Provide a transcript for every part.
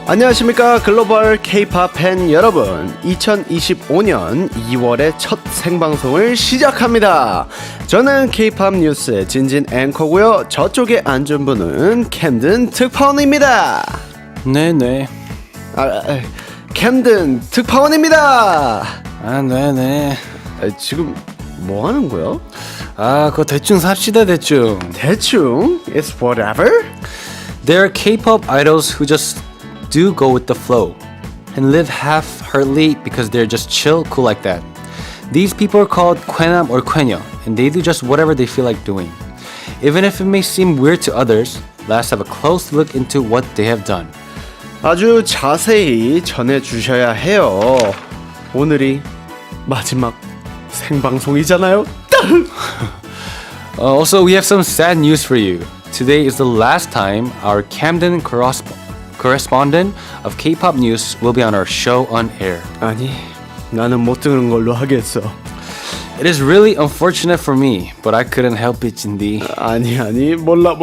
안녕하십니까 글로벌 K-POP 팬 여러분 2025년 2월의 첫 생방송을 시작합니다. 저는 K-POP 뉴스의 진진 앵커고요. 저쪽에 앉은 분은 캠든 특파원입니다. 네네. 캠든 특파원입니다. 네네. 지금 뭐 하는 거야? 그거 대충 삽시다 대충. 대충? It's whatever? There are K-pop idols who just do go with the flow and live half-heartedly because they're just chill, cool like that. These people are called Kwenam or Kwenyo, and they do just whatever they feel like doing. Even if it may seem weird to others, let's have a close look into what they have done. 아주 자세히 전해주셔야 해요. 오늘이 마지막 생방송이잖아요. Also, we have some sad news for you. Today is the last time our Camden correspondent of K-pop news will be on our show on air. 아니, 나는 못 듣는 걸로 하겠어. It is really unfortunate for me, but I couldn't help it, 진디. 아니, 몰라.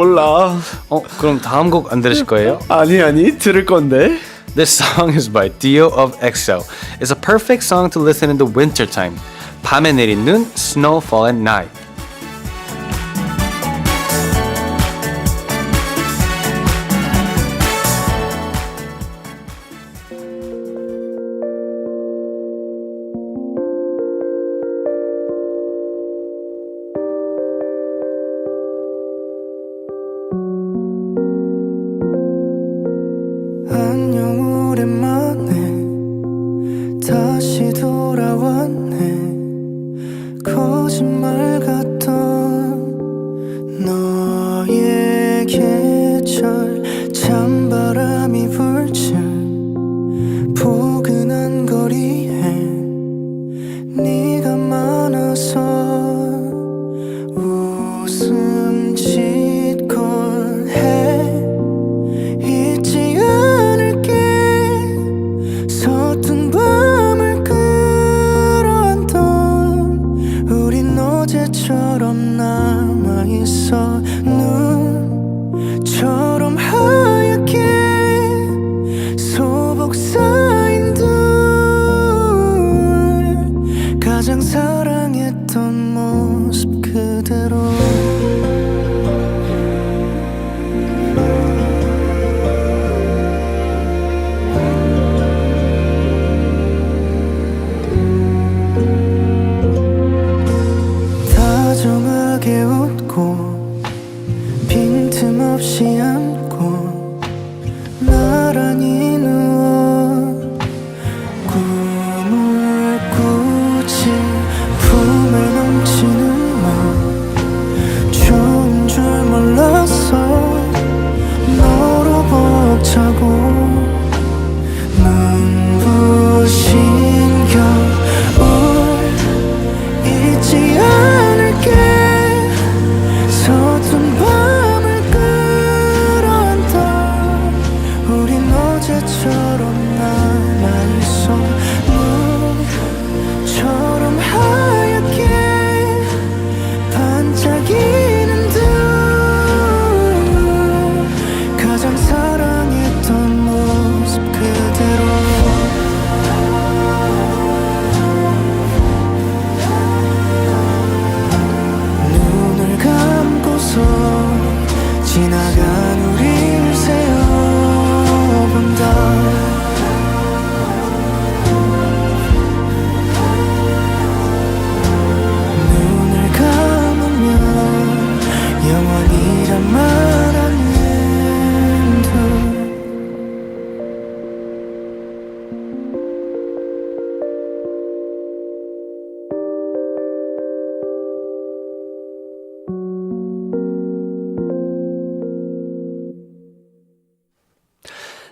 그럼 다음 곡 안 들으실 거예요? 아니, 들을 건데. This song is by Dio of EXO. It's a perfect song to listen in the winter time. 밤에 내린 눈, Snowfall at Night. 안녕 오랜만에 다시 돌아왔네 거짓말 같던 너의 계절 찬바람이 불 쯤 포근한 거리에 네가 많아서 웃음 짓곤 해 잊지 않을게 서툰 밤을 끌어안던 우린 어제처럼 남아있어 눈처럼 하얗게 소복 쌓인 둘 가장 사랑했던 모습 그대로 다정하게 웃고 빈틈없이 안고 나란히 누워 꿈을 꾸지 품에 넘치는 맘 좋은 줄 몰랐어 너로 벅차고 눈부신 겨울 잊지 않을게 서툰 밤을 끌어안던 우린 어제처럼 남아있어 눈처럼 하얗게 반짝이는 둘 가장 사랑했던 모습 그대로 눈을 감고서 지나간 우릴 세어본다 눈을 감으면 영원이란 말하는 둘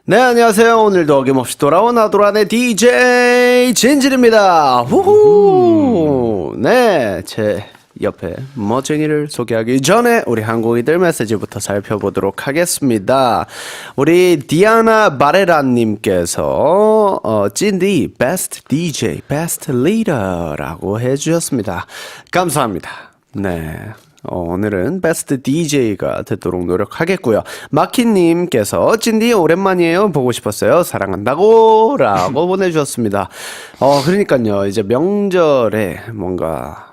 네, 안녕하세요. 오늘도 어김없이 돌아온 아도란의 DJ 진진입니다. 후후. 네, 제 옆에 멋쟁이를 소개하기 전에 우리 한국인들 메시지부터 살펴보도록 하겠습니다. 우리 디아나 바레라님께서 찐디 베스트 DJ, 베스트 리더라고 해주셨습니다. 감사합니다. 네, 오늘은 베스트 DJ가 되도록 노력하겠고요. 마키님께서 찐디 오랜만이에요. 보고 싶었어요. 사랑한다고 라고 보내주셨습니다. 그러니까요. 이제 명절에 뭔가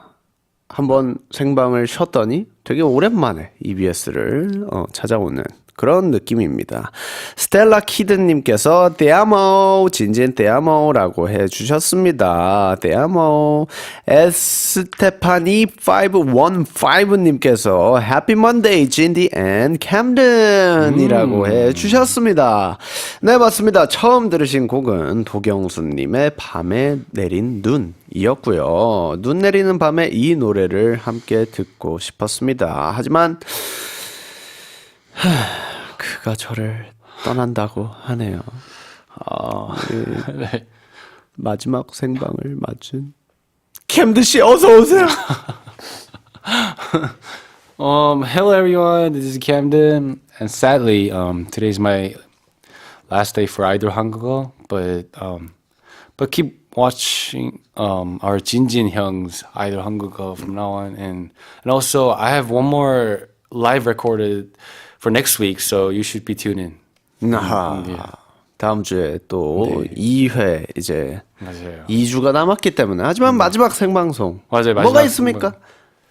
한번 생방을 쉬었더니 되게 오랜만에 EBS를 찾아오는 그런 느낌입니다. 스텔라 키드님께서 데아모 진진 데아모라고 해주셨습니다. 데아모 에스테파니 515님께서 해피 먼데이 진디 앤 캠든이라고 해주셨습니다. 네 맞습니다. 처음 들으신 곡은 도경수님의 밤에 내린 눈이었고요. 눈 내리는 밤에 이 노래를 함께 듣고 싶었습니다. 하지만 그가 저를 떠난다고 하네요. 네. 마지막 생방을 맞춘 캠드 씨 어서 오세요. Hello everyone, this is Camden, and sadly, today's my last day for Idol 한국어, but keep watching our Jinjin 형's Idol 한국어 from now on, and also I have one more live recorded for next week, so you should be tuned in. 아하, 다음 주에 또 2회 이제 맞아요. 2주가 남았기 때문에 하지만 마지막 생방송 맞아요, 마지막 뭐가 있습니까?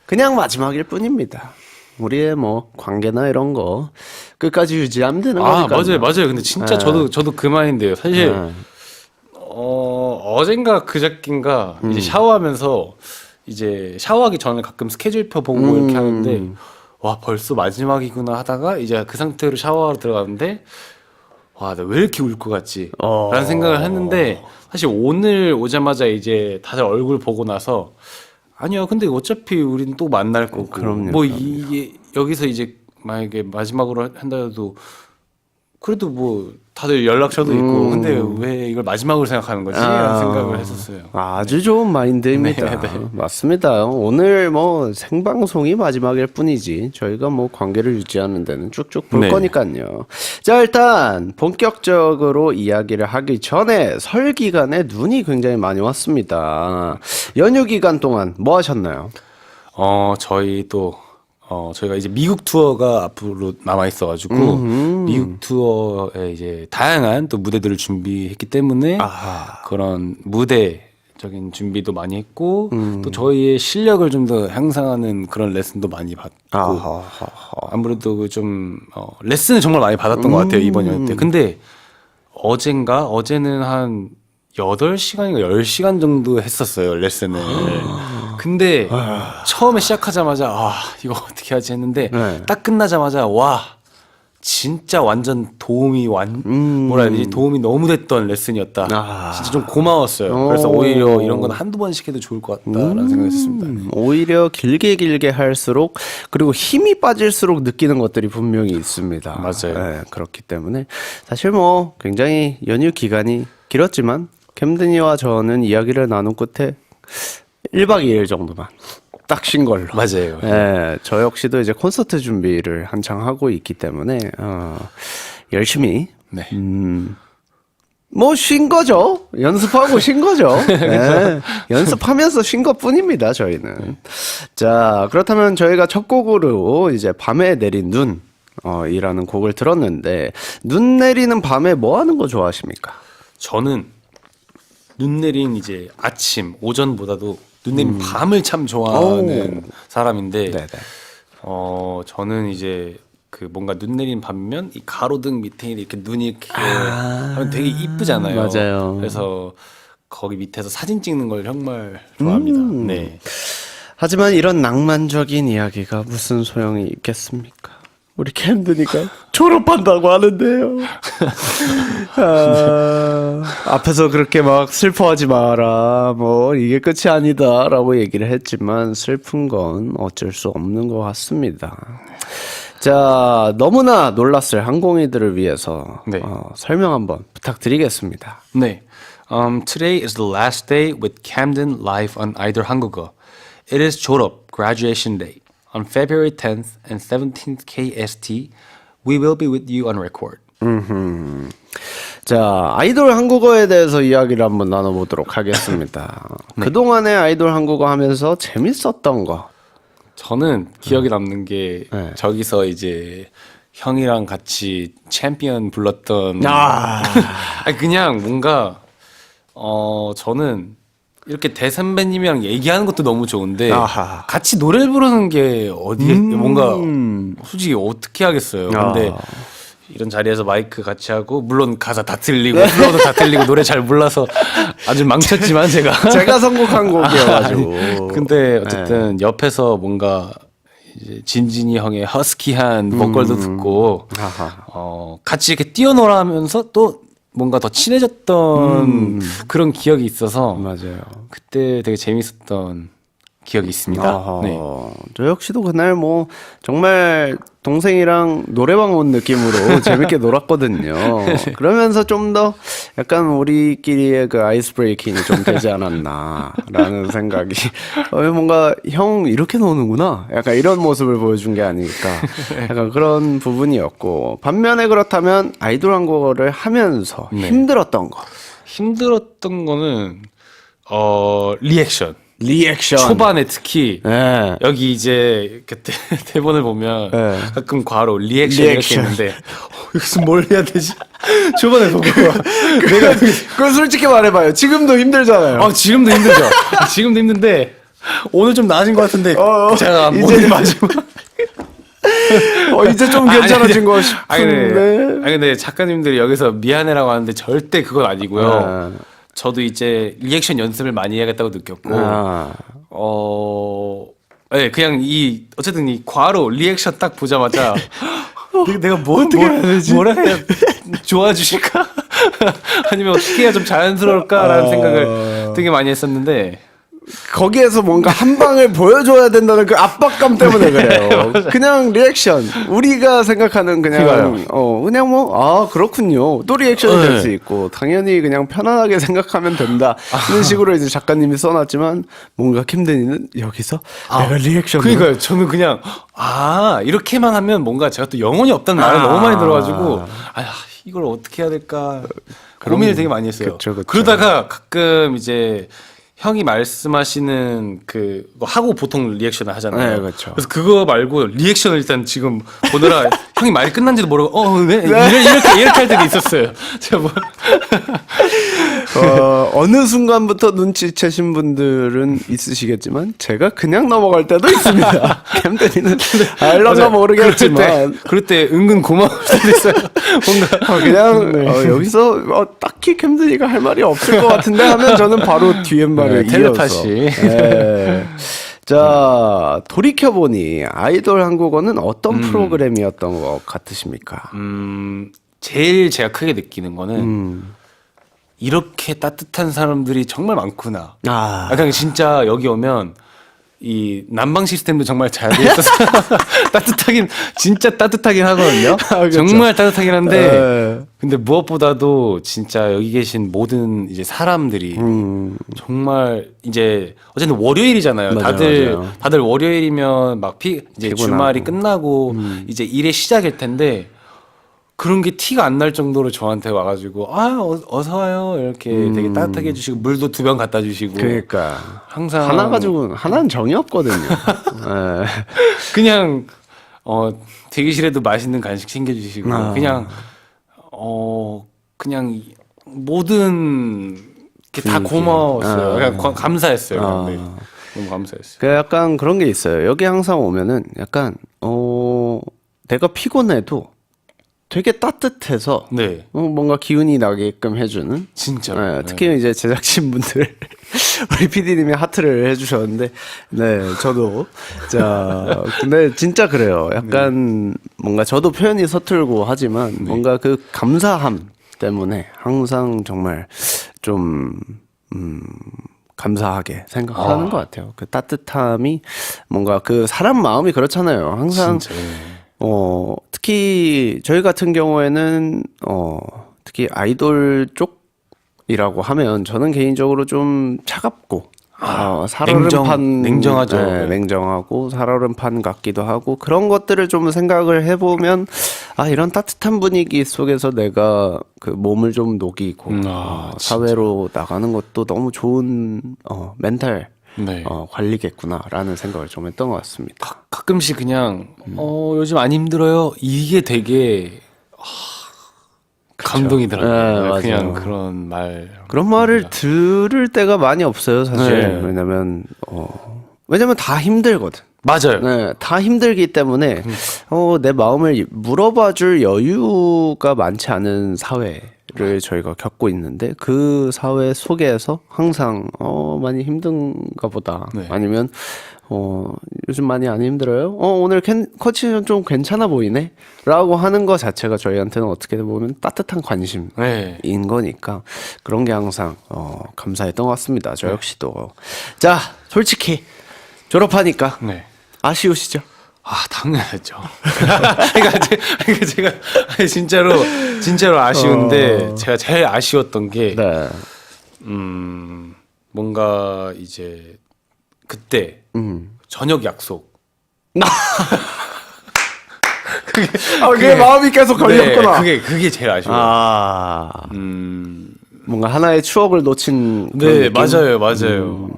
그냥 마지막일 뿐입니다. 우리의 뭐 관계나 이런 거 끝까지 유지하면 되는 거니까. 맞아요. 근데 진짜 저도 그 말인데요. 사실 어젠가 그저께인가 이제 샤워하면서 이제 샤워하기 전에 가끔 스케줄표 보고 이렇게 하는데 와 벌써 마지막이구나 하다가 이제 그 상태로 샤워하러 들어가는데 와 나 왜 이렇게 울 것 같지? 라는 생각을 했는데 사실 오늘 오자마자 이제 다들 얼굴 보고 나서 아니요 근데 어차피 우린 또 만날 거고 그럼요, 뭐 이게 여기서 이제 만약에 마지막으로 한다 해도 그래도 뭐 다들 연락처도 있고 근데 왜 이걸 마지막으로 생각하는 거지? 라는 생각을 했었어요. 아주 좋은 마인드입니다. 맞습니다. 오늘 뭐 생방송이 마지막일 뿐이지 저희가 뭐 관계를 유지하는 데는 쭉쭉 볼 네. 거니까요. 자 일단 본격적으로 이야기를 하기 전에 설 기간에 눈이 굉장히 많이 왔습니다. 연휴 기간 동안 뭐 하셨나요? 저희 또 저희가 이제 미국 투어가 앞으로 남아 있어가지고 미국 투어에 이제 다양한 또 무대들을 준비했기 때문에 그런 무대적인 준비도 많이 했고 또 저희의 실력을 좀 더 향상하는 그런 레슨도 많이 받고 아무래도 좀 레슨을 정말 많이 받았던 것 같아요 이번 연휴 때. 근데 어제는 한 8시간인가 10시간 정도 했었어요 레슨을. 근데 처음에 시작하자마자 이거 어떻게 하지 했는데 딱 끝나자마자 와 진짜 완전 도움이 뭐라 해야 되지 도움이 너무 됐던 레슨이었다. 진짜 좀 고마웠어요. 그래서 오히려 이런 건 한두 번씩 해도 좋을 것 같다라는 생각했습니다. 네. 오히려 길게 할수록 그리고 힘이 빠질수록 느끼는 것들이 분명히 있습니다. 맞아요. 네, 그렇기 때문에 사실 뭐 굉장히 연휴 기간이 길었지만 캠든이와 저는 이야기를 나눈 끝에 1박 2일 정도만 딱 쉰 걸로. 맞아요. 네, 저 역시도 이제 콘서트 준비를 한창 하고 있기 때문에 열심히 네. 뭐 쉰 거죠. 연습하고 쉰 거죠. 네, 연습하면서 쉰 것뿐입니다. 저희는. 자 그렇다면 저희가 첫 곡으로 이제 밤에 내린 눈 이라는 곡을 들었는데 눈 내리는 밤에 뭐 하는 거 좋아하십니까? 저는 눈 내린 이제 아침 오전보다도 눈 내린 밤을 참 좋아하는 사람인데 네네. 저는 이제 그 뭔가 눈 내린 밤이면 이 가로등 밑에 이렇게 눈이 이렇게 하면 되게 이쁘잖아요. 맞아요. 그래서 거기 밑에서 사진 찍는 걸 정말 좋아합니다. 네. 하지만 이런 낭만적인 이야기가 무슨 소용이 있겠습니까? 우리 캠드니까 졸업한다고 하는데요. 앞에서 그렇게 막 슬퍼하지 마라. 뭐 이게 끝이 아니다라고 얘기를 했지만 슬픈 건 어쩔 수 없는 것 같습니다. 자, 너무나 놀랐을 항공이들을 위해서 네. 설명 한번 부탁드리겠습니다. 네. Today is the last day with Camden live on Idol 한국어. It is 졸업, graduation day. On February 10th and 17th KST, we will be with you on record. 자, 아이돌 한국어에 대해서 이야기를 한번 나눠보도록 하겠습니다. 그동안에 아이돌 한국어 하면서 재밌었던 거, 저는 기억에 남는 게 네. 저기서 이제 형이랑 같이 챔피언 불렀던 아니 그냥 뭔가 저는 이렇게 대선배님이랑 얘기하는 것도 너무 좋은데 아하. 같이 노래를 부르는 게 어디에 뭔가 솔직히 어떻게 하겠어요. 근데 이런 자리에서 마이크 같이 하고 물론 가사 다 틀리고 플로우도 다 틀리고 노래 잘 몰라서 아주 망쳤지만 제가 선곡한 곡이어가지고. 근데 어쨌든 옆에서 뭔가 이제 진진이 형의 허스키한 보컬도 듣고 아하. 같이 이렇게 뛰어놀아면서 또 뭔가 더 친해졌던 그런 기억이 있어서 맞아요. 그때 되게 재밌었던 기억이 있습니다. 아하. 네. 저 역시도 그날 뭐 정말 동생이랑 노래방 온 느낌으로 재밌게 놀았거든요. 그러면서 좀 더 약간 우리끼리의 그 아이스 브레이킹이 좀 되지 않았나라는 생각이 뭔가 형 이렇게 노는구나 약간 이런 모습을 보여준 게 아닐까 약간 그런 부분이었고 반면에 그렇다면 아이돌 한국어를 하면서 힘들었던 거 힘들었던 거는 리액션. 리액션 초반에 특히 네. 여기 이제 그때 대본을 보면 네. 가끔 괄호 리액션 이렇게 리액션. 있는데 여기서 뭘 해야 되지? 초반에 보고 내가 그건 솔직히 말해봐요. 지금도 힘들잖아요. 지금도 힘들죠. 지금도 힘든데 오늘 좀 나아진 것 같은데 제가 이제 오늘 마지막 이제 좀 괜찮아진 거 싶은데. 아니 근데 작가님들이 여기서 미안해라고 하는데 절대 그건 아니고요. 저도 이제 리액션 연습을 많이 해야겠다고 느꼈고 네, 그냥 어쨌든 이 괄호 리액션 딱 보자마자 내가 어떻게 해야 되지? 뭐라 해야 좋아주실까? 아니면 어떻게 해야 좀 자연스러울까라는 생각을 되게 많이 했었는데 거기에서 뭔가 한 방을 보여줘야 된다는 그 압박감 때문에 그래요. 그냥 리액션. 우리가 생각하는 그냥 그냥 뭐 그렇군요. 또 리액션이 될 수 있고 당연히 그냥 편안하게 생각하면 된다. 이런 식으로 이제 작가님이 써놨지만 뭔가 캠den이는 여기서 내가 리액션. 그러니까요. 저는 그냥 이렇게만 하면 뭔가 제가 또 영혼이 없다는 말을 너무 많이 들어가지고 이걸 어떻게 해야 될까 고민을 되게 많이 했어요. 그쵸. 그러다가 가끔 이제 형이 말씀하시는 그거 하고 보통 리액션을 하잖아요. 네, 그렇죠. 그래서 그거 말고 리액션을 일단 지금 보느라 형이 말이 끝난지도 모르고 네. 이렇게 할 때도 있었어요. 제가 뭐 어느 순간부터 눈치채신 분들은 있으시겠지만 제가 그냥 넘어갈 때도 있습니다. 캠den이는 알런가 모르겠지만 그럴 때 은근 고마울 때도 있어요. 뭔가 그냥 여기서 딱히 캠den이가 할 말이 없을 것 같은데 하면 저는 바로 뒤에 말을 텔레파시. 이어서. 네. 자 돌이켜보니 아이돌 한국어는 어떤 프로그램이었던 것 같으십니까? 제일 제가 크게 느끼는 거는 이렇게 따뜻한 사람들이 정말 많구나. 약간 진짜 여기 오면 이 난방 시스템도 정말 잘 돼 있어서 진짜 따뜻하긴 하거든요. 그렇죠. 정말 따뜻하긴 한데 근데 무엇보다도 진짜 여기 계신 모든 이제 사람들이 정말 이제 어쨌든 월요일이잖아요. 맞아요. 다들 월요일이면 막 이제 피곤하고. 주말이 끝나고 이제 일의 시작일 텐데 그런 게 티가 안 날 정도로 저한테 와가지고 어서 와요 이렇게 되게 따뜻하게 해주시고 물도 2병 갖다 주시고 그러니까 항상 하나 가지고 하나는 정이 없거든요. 네. 그냥 대기실에도 맛있는 간식 챙겨주시고 그냥 그냥 모든 게 다 고마웠어요. 그냥 감사했어요. 네. 너무 감사했어요. 그 약간 그런 게 있어요. 여기 항상 오면은 약간 내가 피곤해도 되게 따뜻해서 네. 뭔가 기운이 나게끔 해주는 진짜. 네, 특히 이제 제작진분들 우리 PD님이 하트를 해주셨는데 네 저도 자 근데 진짜 그래요. 약간 뭔가 저도 표현이 서툴고 하지만 뭔가 그 감사함 때문에 항상 정말 좀 감사하게 생각하는 것 같아요. 그 따뜻함이 뭔가 그 사람 마음이 그렇잖아요. 항상 진짜. 특히 저희 같은 경우에는 특히 아이돌 쪽이라고 하면 저는 개인적으로 좀 차갑고 살얼음판 냉정하죠. 네, 냉정하고 살얼음판 같기도 하고 그런 것들을 좀 생각을 해보면 이런 따뜻한 분위기 속에서 내가 그 몸을 좀 녹이고 사회로 나가는 것도 너무 좋은 멘탈 네. 관리겠구나라는 생각을 좀 했던 것 같습니다. 가끔씩 그냥 요즘 안 힘들어요. 이게 되게 감동이더라고요. 네, 그냥 맞아요. 그런 말. 그런 말을 들을 때가 많이 없어요, 사실. 네. 왜냐면 다 힘들거든. 맞아요. 네, 다 힘들기 때문에 내 마음을 물어봐줄 여유가 많지 않은 사회를 저희가 겪고 있는데 그 사회 속에서 항상 많이 힘든가 보다. 네. 아니면 요즘 많이 안 힘들어요? 오늘 컨디션 좀 괜찮아 보이네? 라고 하는 거 자체가 저희한테는 어떻게 보면 따뜻한 관심인 네. 거니까 그런 게 항상 감사했던 것 같습니다. 저 역시도. 자, 솔직히 졸업하니까 네. 아쉬우시죠? 당연하죠. 그러니까 제가 진짜로 아쉬운데 제가 제일 아쉬웠던 게 네. 뭔가 이제 그때 저녁 약속. 그게 마음이 계속 걸렸구나. 네, 그게 제일 아쉬워요. 뭔가 하나의 추억을 놓친 그런 네, 느낌? 맞아요.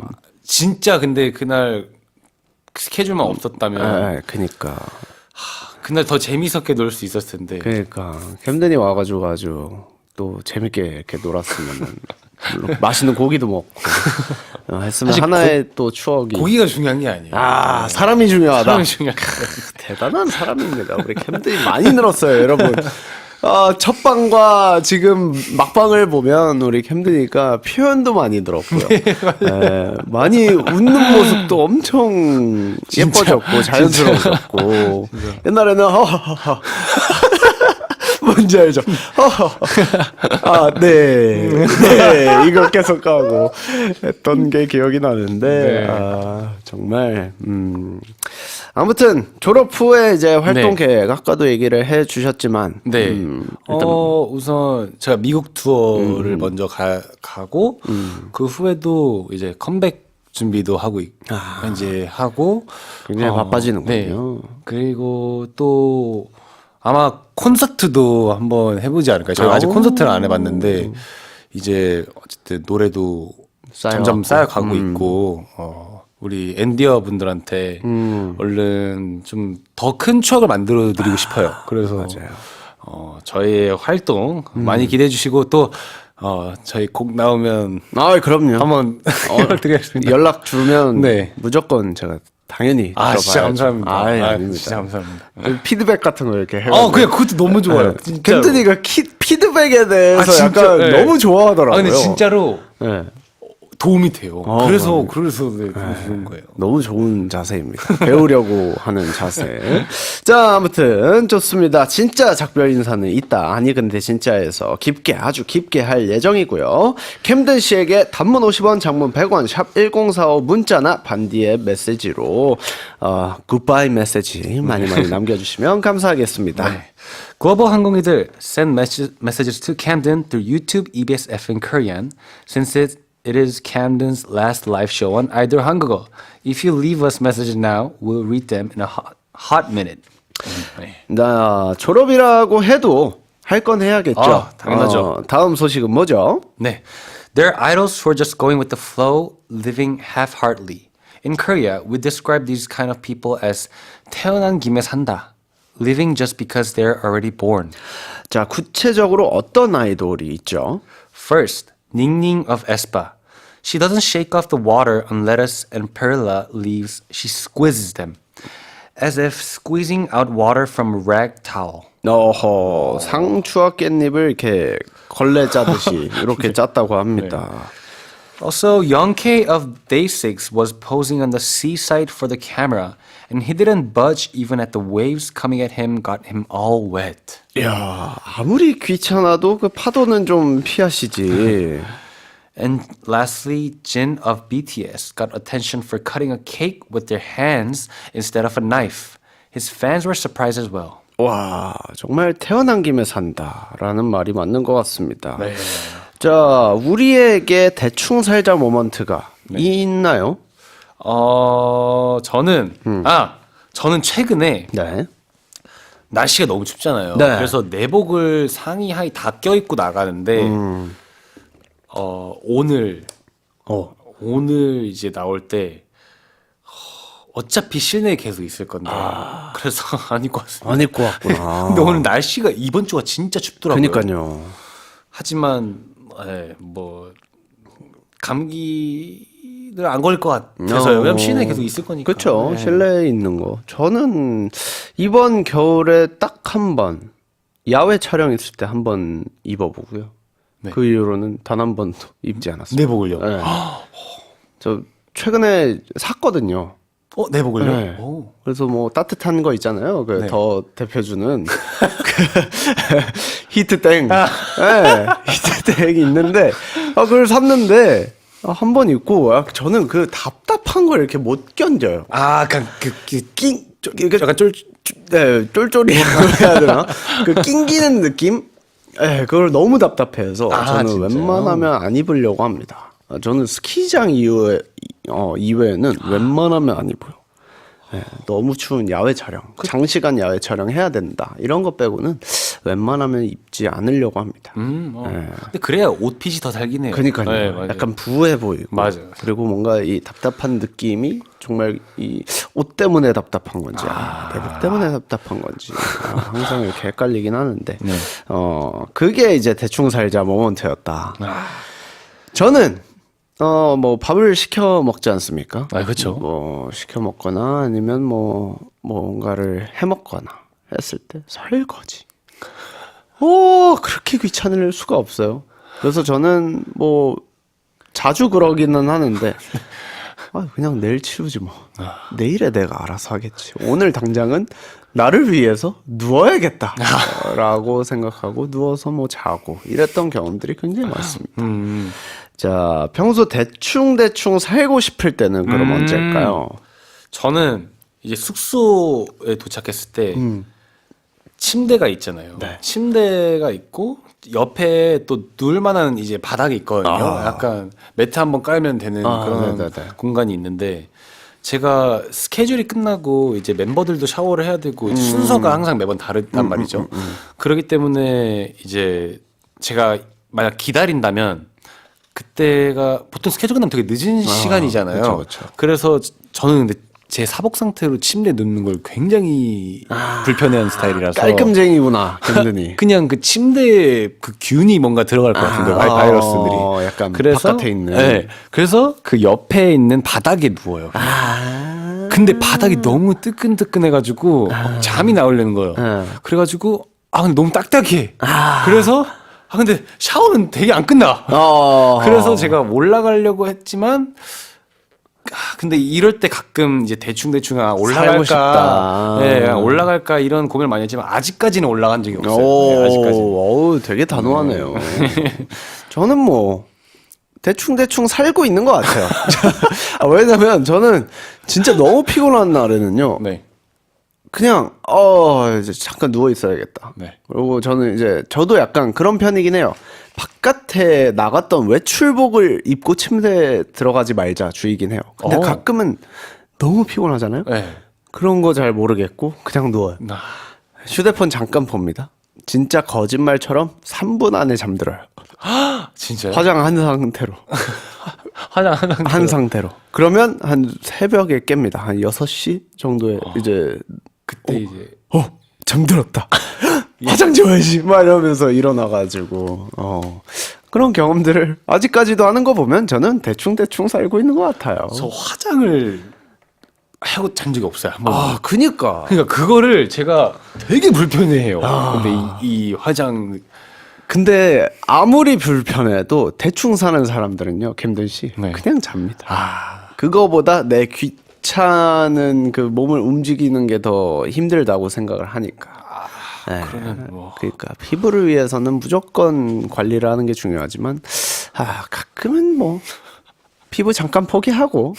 진짜 근데 그날 스케줄만 없었다면 네, 그니까. 그날 더 재밌었게 놀 수 있었을 텐데. 그러니까 캠den이 와가지고 아주 또 재밌게 이렇게 놀았으면 물론 맛있는 고기도 먹고 했으면 사실 하나의 또 추억이. 고기가 중요한 게 아니에요. 사람이 중요하다. 사람이 중요한 게 대단한 사람입니다. 우리 캠den이 많이 늘었어요, 여러분. 첫 방과 지금 막방을 보면 우리 캠드니까 표현도 많이 늘었고요. 네, 많이 웃는 모습도 엄청 예뻐졌고 자연스러워졌고 옛날에는 허허허 뭔지 알죠? 네, 이거 계속 하고 했던 게 기억이 나는데 네. 정말 아무튼 졸업 후에 이제 활동 네. 계획 아까도 얘기를 해주셨지만 네. 일단 우선 제가 미국 투어를 먼저 가고 그 후에도 이제 컴백 준비도 하고 이제 하고 굉장히 바빠지는군요. 네. 그리고 또 아마 콘서트도 한번 해보지 않을까요? 제가 아직 콘서트를 안 해봤는데 이제 어쨌든 노래도 점점 쌓여가고 있고 우리 엔디어 분들한테 얼른 좀 더 큰 추억을 만들어 드리고 싶어요. 그래서 맞아요. 저희의 활동 많이 기대해 주시고 또 저희 곡 나오면 그럼요. 한번 연락드리겠습니다. 연락 주면 네. 무조건 제가 당연히 들어봐야죠. 진짜 감사합니다. 아닙니다. 진짜 감사합니다. 피드백 같은 거 이렇게 해가지고. 그냥 그것도 너무 좋아요. 진짜로. 캠든이가 피드백에 대해서 진짜, 약간 네. 너무 좋아하더라고요. 근데 진짜로 네. 도움이 돼요. 그래서 네, 너무 좋은 거예요. 너무 좋은 자세입니다. 배우려고 하는 자세. 자, 아무튼 좋습니다. 진짜 작별 인사는 있다. 아니 근데 진짜에서 아주 깊게 할 예정이고요. 캠든 씨에게 단문 50원, 장문 100원, 샵 1045 문자나 반디의 메시지로 굿바이 메시지 많이 남겨주시면 감사하겠습니다. 네. 글로벌 항공이들 send messages to Camden through YouTube, EBS F in Korean since it is Camden's last live show on either 한국어. If you leave us messages now, we'll read them in a hot minute. 네. 나 졸업이라고 해도 할 건 해야겠죠. 당연하죠. 다음 소식은 뭐죠? 네. They're idols who are just going with the flow, living half-heartedly. In Korea, we describe these kind of people as 태어난 김에 산다. Living just because they're already born. 자, 구체적으로 어떤 아이돌이 있죠? First, Ningning of aespa. She doesn't shake off the water on lettuce and perilla leaves. She squeezes them, as if squeezing out water from a rag towel. 상추와 깻잎을 이렇게 걸레 짜듯이 이렇게 짰다고 합니다. Also, Youngtae of Day6 was posing on the seaside for the camera, and he didn't budge even at the waves coming at him got him all wet. 야, 아무리 귀찮아도 그 파도는 좀 피하시지. And lastly, Jin of BTS got attention for cutting a cake with their hands instead of a knife. His fans were surprised as well. 와, 정말 태어난 김에 산다라는 말이 맞는 것 같습니다. 네. 자, 우리에게 대충 살자 모먼트가 있나요? 저는 최근에 네. 날씨가 너무 춥잖아요. 네. 그래서 내복을 상의 하의 다 껴입고 나가는데 오늘 오늘 이제 나올 때 어차피 실내에 계속 있을 건데 그래서 안 입고 왔어요. 안 입고 왔구나. 근데 오늘 날씨가 이번 주가 진짜 춥더라고요. 그러니까요. 하지만 뭐 감기를 안 걸릴 것 같아서요. 왜냐면 실내에 계속 있을 거니까. 그렇죠. 네. 실내에 있는 거. 저는 이번 겨울에 딱 한 번 야외 촬영 있을 때 한 번 입어보고요. 네. 그 이후로는 단 한 번도 입지 않았어요. 내복을요. 네. 저 최근에 샀거든요. 내복을요? 네. 오. 그래서 뭐 따뜻한 거 있잖아요. 그 네. 더 대표주는 그 히트땡. 네, 히트땡이 있는데 그걸 샀는데 한 번 입고 저는 그 답답한 걸 이렇게 못 견뎌요. 약간 약간 쫄쫄이라고 해야 되나? 그 낑기는 느낌? 예, 그걸 너무 답답해서 저는 진짜요? 웬만하면 안 입으려고 합니다. 저는 스키장 이외에는 웬만하면 안 입어요. 예, 너무 추운 야외 촬영, 장시간 야외 촬영 해야 된다. 이런 거 빼고는 웬만하면 입지 않으려고 합니다. 근데 그래야 옷핏이 더 살긴 해요. 그러니까요. 네, 맞아요. 약간 부해 보이고. 맞아요. 그리고 뭔가 이 답답한 느낌이 정말 이 옷 때문에 답답한 건지, 내복 때문에 답답한 건지 항상 이렇게 헷갈리긴 하는데, 네. 그게 이제 대충 살자 모먼트였다. 저는 뭐 밥을 시켜 먹지 않습니까? 그렇죠. 뭐 시켜 먹거나 아니면 뭐 뭔가를 해 먹거나 했을 때 설거지. 그렇게 귀찮을 수가 없어요. 그래서 저는 뭐 자주 그러기는 하는데 그냥 내일 치우지 뭐. 내일에 내가 알아서 하겠지. 오늘 당장은 나를 위해서 누워야겠다라고 생각하고 누워서 뭐 자고 이랬던 경험들이 굉장히 많습니다. 자, 평소 대충 살고 싶을 때는 그럼 언제일까요? 저는 이제 숙소에 도착했을 때 침대가 있잖아요. 네. 침대가 있고 옆에 또 누울 만한 이제 바닥이 있거든요. 약간 매트 한번 깔면 되는 그런 네네네. 공간이 있는데 제가 스케줄이 끝나고 이제 멤버들도 샤워를 해야 되고 순서가 항상 매번 다르단 말이죠. 그렇기 때문에 이제 제가 만약 기다린다면 그때가 보통 스케줄 끝나면 되게 늦은 시간이잖아요. 그쵸. 그래서 저는 근데 제 사복 상태로 침대에 눕는 걸 굉장히 불편해하는 스타일이라서 깔끔쟁이구나, 든든히. 그냥 그 침대에 그 균이 뭔가 들어갈 것 같은데 바이러스들이. 약간 바깥에 있는. 네, 그래서 그 옆에 있는 바닥에 누워요. 근데 바닥이 너무 뜨끈뜨끈해가지고 잠이 나오려는 거예요. 그래가지고 근데 너무 딱딱해. 그래서 근데 샤워는 되게 안 끝나. 그래서 제가 올라가려고 했지만 근데 이럴 때 가끔 이제 대충 살고 올라갈까, 싶다. 네, 올라갈까 이런 고민을 많이 했지만 아직까지는 올라간 적이 없어요. 네, 아직까지. 되게 단호하네요. 저는 뭐 대충 살고 있는 것 같아요. 왜냐면 저는 진짜 너무 피곤한 날에는요. 네. 그냥 이제 잠깐 누워 있어야겠다. 네. 그리고 저는 이제 저도 약간 그런 편이긴 해요. 바깥에 나갔던 외출복을 입고 침대에 들어가지 말자 주의긴 해요. 근데 가끔은 너무 피곤하잖아요. 네. 그런 거 잘 모르겠고 그냥 누워요. 휴대폰 잠깐 봅니다. 진짜 거짓말처럼 3분 안에 잠들어요. 진짜요? 화장 한 상태로. 한 상태로. 그러면 한 새벽에 깹니다. 한 6시 정도에 이제 그때 이제 잠들었다. 화장 지워야지. 막 이러면서 일어나가지고 그런 경험들을 아직까지도 하는 거 보면 저는 대충 살고 있는 것 같아요. 저 화장을 하고 잔 적이 없어요. 한 번도. 그니까. 그러니까 그거를 제가 되게 불편해해요. 근데 이 화장 근데 아무리 불편해도 대충 사는 사람들은요, 캠든 씨, 네. 그냥 잡니다. 그거보다 내 귀찮은 그 몸을 움직이는 게 더 힘들다고 생각을 하니까. 네. 그러면 뭐. 그러니까 피부를 위해서는 무조건 관리를 하는 게 중요하지만 가끔은 뭐 피부 잠깐 포기하고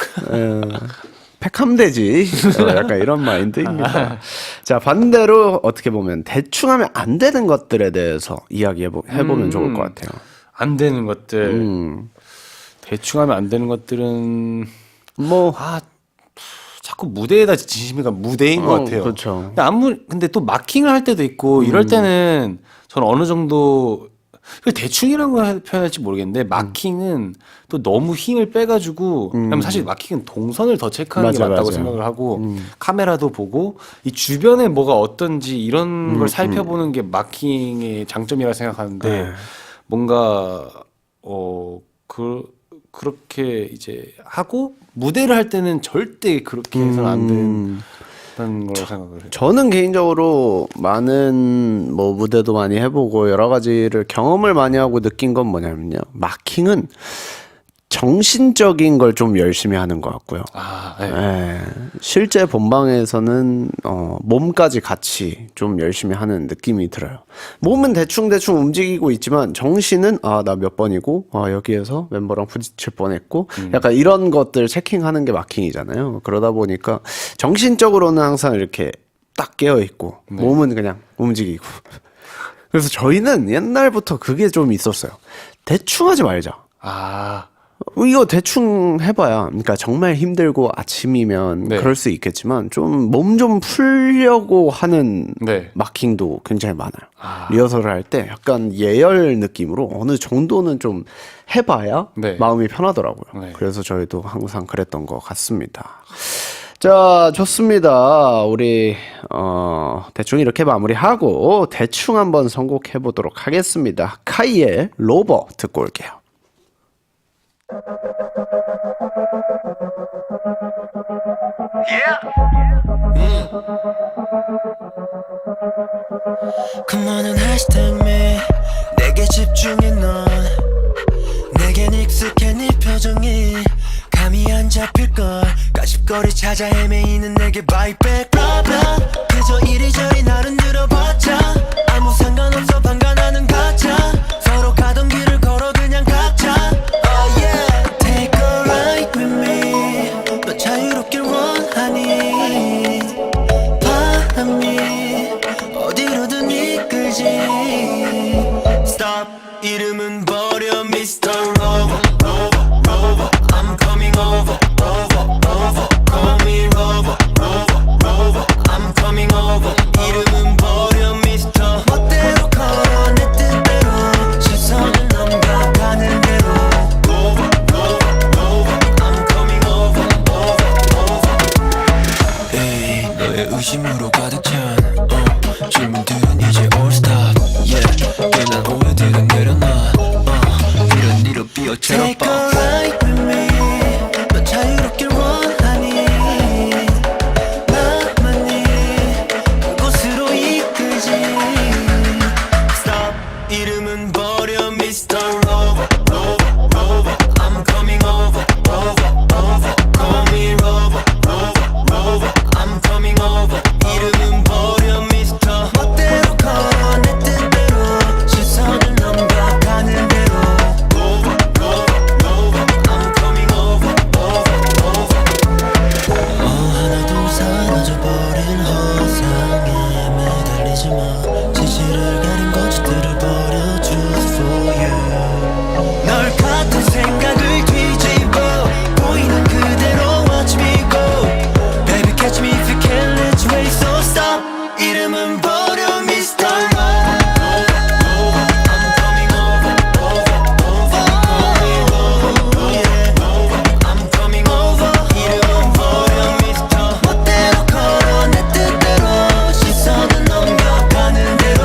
팩하면 되지. 약간 이런 마인드입니다. 자, 반대로 어떻게 보면 대충 하면 안 되는 것들에 대해서 이야기해보면 좋을 것 같아요. 안 되는 것들 대충 하면 안 되는 것들은 뭐 자꾸 무대에다 진심이가 무대인 것 같아요. 그렇죠. 근데 또 마킹을 할 때도 있고 이럴 때는 저는 어느 정도 그 대충이라는 걸 표현할지 모르겠는데 마킹은 또 너무 힘을 빼가지고 왜냐면 사실 마킹은 동선을 더 체크하는 게 맞아요, 맞다고 맞아요. 생각을 하고 카메라도 보고 이 주변에 뭐가 어떤지 이런 걸 살펴보는 게 마킹의 장점이라 생각하는데 뭔가 그렇게 이제 하고 무대를 할 때는 절대 그렇게 해서는 안 된다는 걸 생각을 해요. 저는 개인적으로 많은 뭐 무대도 많이 해보고 여러 가지를 경험을 많이 하고 느낀 건 뭐냐면요. 마킹은 정신적인 걸 좀 열심히 하는 것 같고요. 아, 네. 예, 실제 본방에서는 몸까지 같이 좀 열심히 하는 느낌이 들어요. 몸은 대충대충 움직이고 있지만 정신은 나 몇 번이고 여기에서 멤버랑 부딪힐 뻔했고 약간 이런 것들 체킹하는 게 마킹이잖아요. 그러다 보니까 정신적으로는 항상 이렇게 딱 깨어있고 몸은 그냥 움직이고 그래서 저희는 옛날부터 그게 좀 있었어요. 대충 하지 말자. 아, 이거 대충 해봐야, 그러니까 정말 힘들고 아침이면 네. 그럴 수 있겠지만 좀 몸 좀 풀려고 하는 네. 마킹도 굉장히 많아요. 리허설을 할 때 약간 예열 느낌으로 어느 정도는 좀 해봐야 네. 마음이 편하더라고요. 네. 그래서 저희도 항상 그랬던 것 같습니다. 자, 좋습니다. 우리 대충 이렇게 마무리하고 대충 한번 선곡해 보도록 하겠습니다. 카이의 로버 듣고 올게요. Come on and hashtag me 내게 집중해 넌 내겐 익숙해 네 표정이 감이 안 잡힐걸 까십거리 찾아 헤매이는 내게 bite back blah blah 그저 이리저리 나를 늘어봤자 아무 상관없어 방관하는 가짜 서로 가던 길을 걸어 그냥 각자 Oh yeah Take a ride with me 너 자유롭길 원하니 바람이 어디로든 이끌지 Stop 이름은 버려 Mr. Rover Rover Rover I'm coming over over over Call me Rover Rover Rover I'm coming over 이름은 버려 Mr. 멋대로 걸어 내 뜻대로 시선은 넘겨가는 대로 Rover Rover Rover I'm coming over over over 에이 너의 의심으로 가득 찬 질문들은 이제 all stop yeah 괜한 오해들은 내려놔 이런 일로 삐어처럼 Take a ride with me 너 자유롭길 원하니 나만이 그곳으로 이끌지 Stop 이름은 버려 Mr. Rover Rover Rover I'm coming over over over Call me Rover Rover Rover I'm coming over 이름은 버려 Mr. 멋대로 걸어 내 뜻대로 시선을 넘겨가는 대로 Rover Rover Rover I'm coming over over over 하나 둘 사라져버린 허상에 매달리지 마 진실을 가린 거짓들을 버려 Just for you 널 같은 생각을 뒤집어 보이는 그대로 watch me go Baby catch me if you can let's race so stop 이름은 버려 Mr. I'm coming over over over Call me Rover yeah I'm coming over 이름은 버려 Mr. 멋대로 걸어 내 뜻대로 시선은 넘겨가는 대로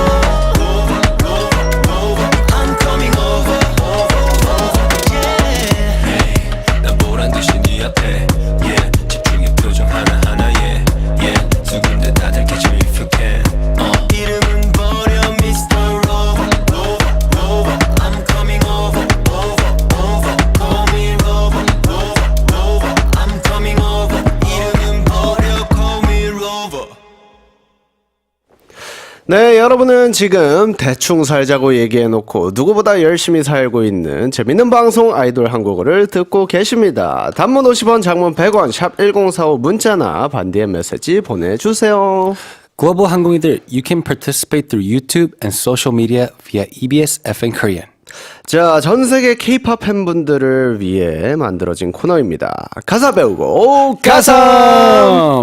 Rover Rover Rover I'm coming over yeah 난 보란 듯이 네 앞에 yeah 집중의 표정 하나하나에 yeah 수근데 다들 catch me if you can 이름은 버려 Mr. Rover Rover Rover I'm coming over over over Call me Rover Rover Rover I'm coming over 이름은 버려 Call me Rover 네, 여러분은 지금 대충 살자고 얘기해놓고 누구보다 열심히 살고 있는 재밌는 방송 아이돌 한국어를 듣고 계십니다. 단문 50원, 장문 100원, 샵 1045 문자나 반디의 메시지 보내주세요. 글로벌 항공이들, you can participate through YouTube and social media via EBS FN Korean. 자, 전 세계 K-pop 팬분들을 위해 만들어진 코너입니다. 가사 배우고 가사!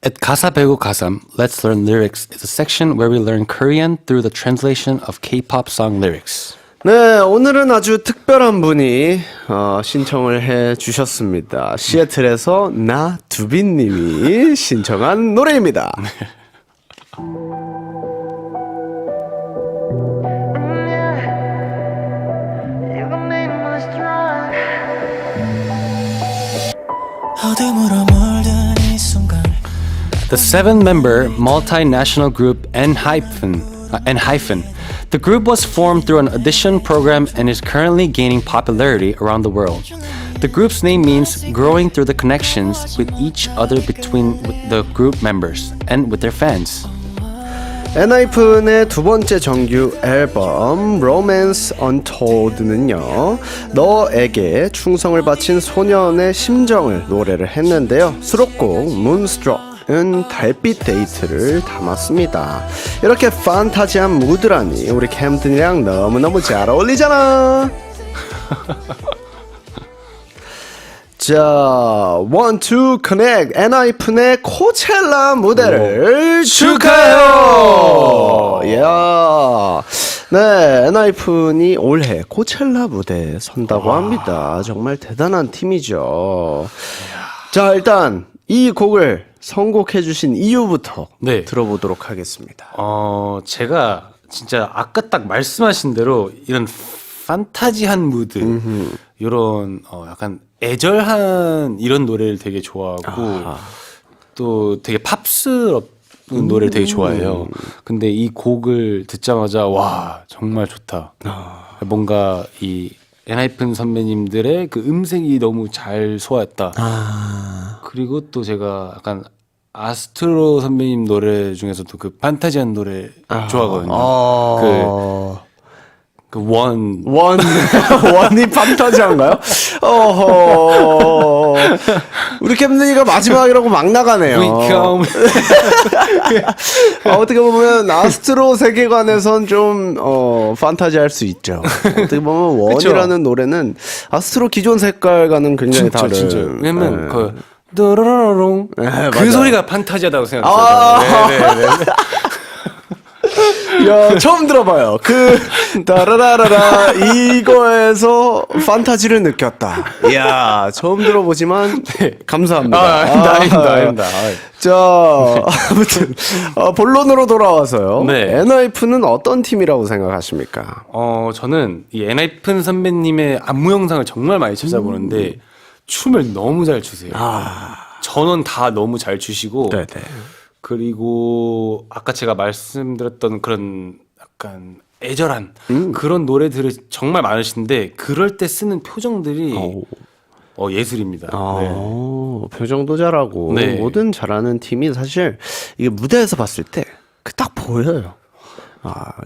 At Kasa Begu Kasam, Let's Learn Lyrics is a section where we learn Korean through the translation of K-pop song lyrics. 네, 오늘은 아주 특별한 분이 신청을 해 주셨습니다. 시애틀에서 나두빈님이 신청한 노래입니다. 어둠으로 물든 이 순간 The seven-member multinational group N-Hyphen. The group was formed through an audition program and is currently gaining popularity around the world. The group's name means growing through the connections with each other between the group members and with their fans. 엔하이픈의 두 번째 정규 앨범 Romance Untolled는요, 너에게 충성을 바친 소년의 심정을 노래를 했는데요. 수록곡 Moonstruck은 달빛 데이트를 담았습니다. 이렇게 판타지한 무드라니 우리 캠든이랑 너무너무 잘 어울리잖아. 자, One to Connect 엔하이픈의 코첼라 무대를 축하해요. 이야, 네, 엔하이픈이 올해 코첼라 무대에 선다고 합니다. 정말 대단한 팀이죠. 자, 일단 이 곡을 선곡해주신 이유부터 네. 들어보도록 하겠습니다. 제가 진짜 아까 딱 말씀하신 대로 이런 판타지한 무드, 이런 약간 애절한 이런 노래를 되게 좋아하고 또 되게 팝스럽은 노래를 되게 좋아해요. 근데 이 곡을 듣자마자 와 정말 좋다. 뭔가 이 엔하이픈 선배님들의 그 음색이 너무 잘 소화했다. 그리고 또 제가 약간 아스트로 선배님 노래 중에서도 그 판타지한 노래 좋아하거든요. 원이 판타지한가요? 어허. 우리 캠든이가 마지막이라고 막 나가네요. 어떻게 보면 아스트로 세계관에선 좀 판타지할 수 있죠. 어떻게 보면 원이라는 노래는 아스트로 기존 색깔과는 굉장히 다른. 진짜. 왜냐면 그 도로로롱 그 맞아요. 소리가 판타지하다고 생각했어요. 네네네. 야, 처음 들어봐요. 그 따라라라라 이거에서 판타지를 느꼈다. 이야, 처음 들어보지만 감사합니다. 아닙니다. 자, 아무튼 본론으로 돌아와서요. 네. 엔하이픈은 어떤 팀이라고 생각하십니까? 저는 이 엔하이픈 선배님의 안무 영상을 정말 많이 찾아보는데 춤을 너무 잘 추세요. 전원 다 너무 잘 추시고. 네네. 그리고 아까 제가 말씀드렸던 그런 약간 애절한 그런 노래들을 정말 많으신데 그럴 때 쓰는 표정들이 예술입니다. 네. 표정도 잘하고 네. 뭐든 잘하는 팀이 사실 이게 무대에서 봤을 때 그 딱 보여요.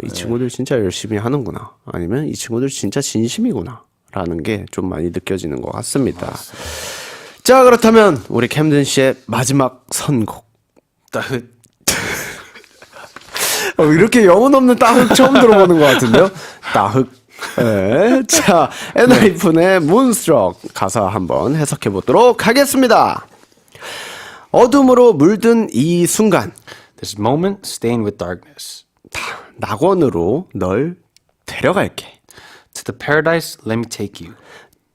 이 친구들 진짜 열심히 하는구나. 아니면 이 친구들 진짜 진심이구나. 라는 게 좀 많이 느껴지는 것 같습니다. 맞습니다. 자, 그렇다면 우리 캠든 씨의 마지막 선곡. 따뜻. 이렇게 영혼 없는 따흑 처음 들어보는 것 같은데요? 따흑. 네. 자, 엔하이픈의 Moonstruck 가사 한번 해석해 보도록 하겠습니다. 어둠으로 물든 이 순간, This moment stained with darkness. 낙원으로 널 데려갈게. To the paradise, let me take you.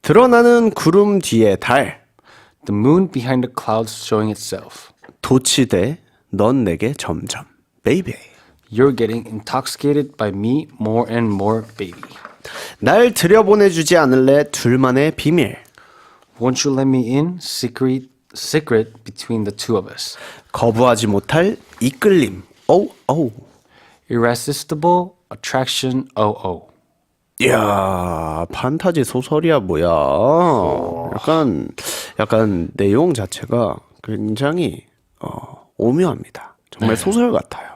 드러나는 구름 뒤에 달, The moon behind the clouds showing itself. 도취돼 넌 내게 점점, baby. You're getting intoxicated by me more and more, baby. 날 들여보내주지 않을래 둘만의 비밀. Won't you let me in? Secret between the two of us. 거부하지 못할 이끌림. 오우 오우. Irresistible attraction. Oh oh. 이야, 판타지 소설이야 뭐야. 약간 내용 자체가 굉장히 오묘합니다. 정말 소설 같아요.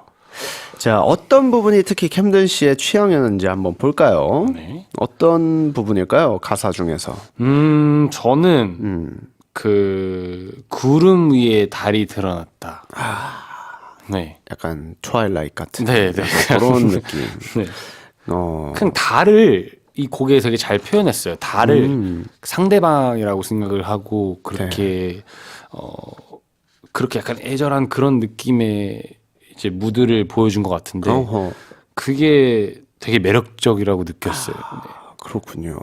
자, 어떤 부분이 특히 캠든 씨의 취향이었는지 한번 볼까요? 네. 어떤 부분일까요? 가사 중에서. 저는 그 구름 위에 달이 드러났다. 네. 약간 트와일라이트 같은 네, 네. 그런 느낌. 네. 그냥 달을 이 곡에 되게 잘 표현했어요. 달을 상대방이라고 생각을 하고 그렇게 그렇게 약간 애절한 그런 느낌의 이제 무드를 보여준 것 같은데 어허. 그게 되게 매력적이라고 느꼈어요. 네. 그렇군요.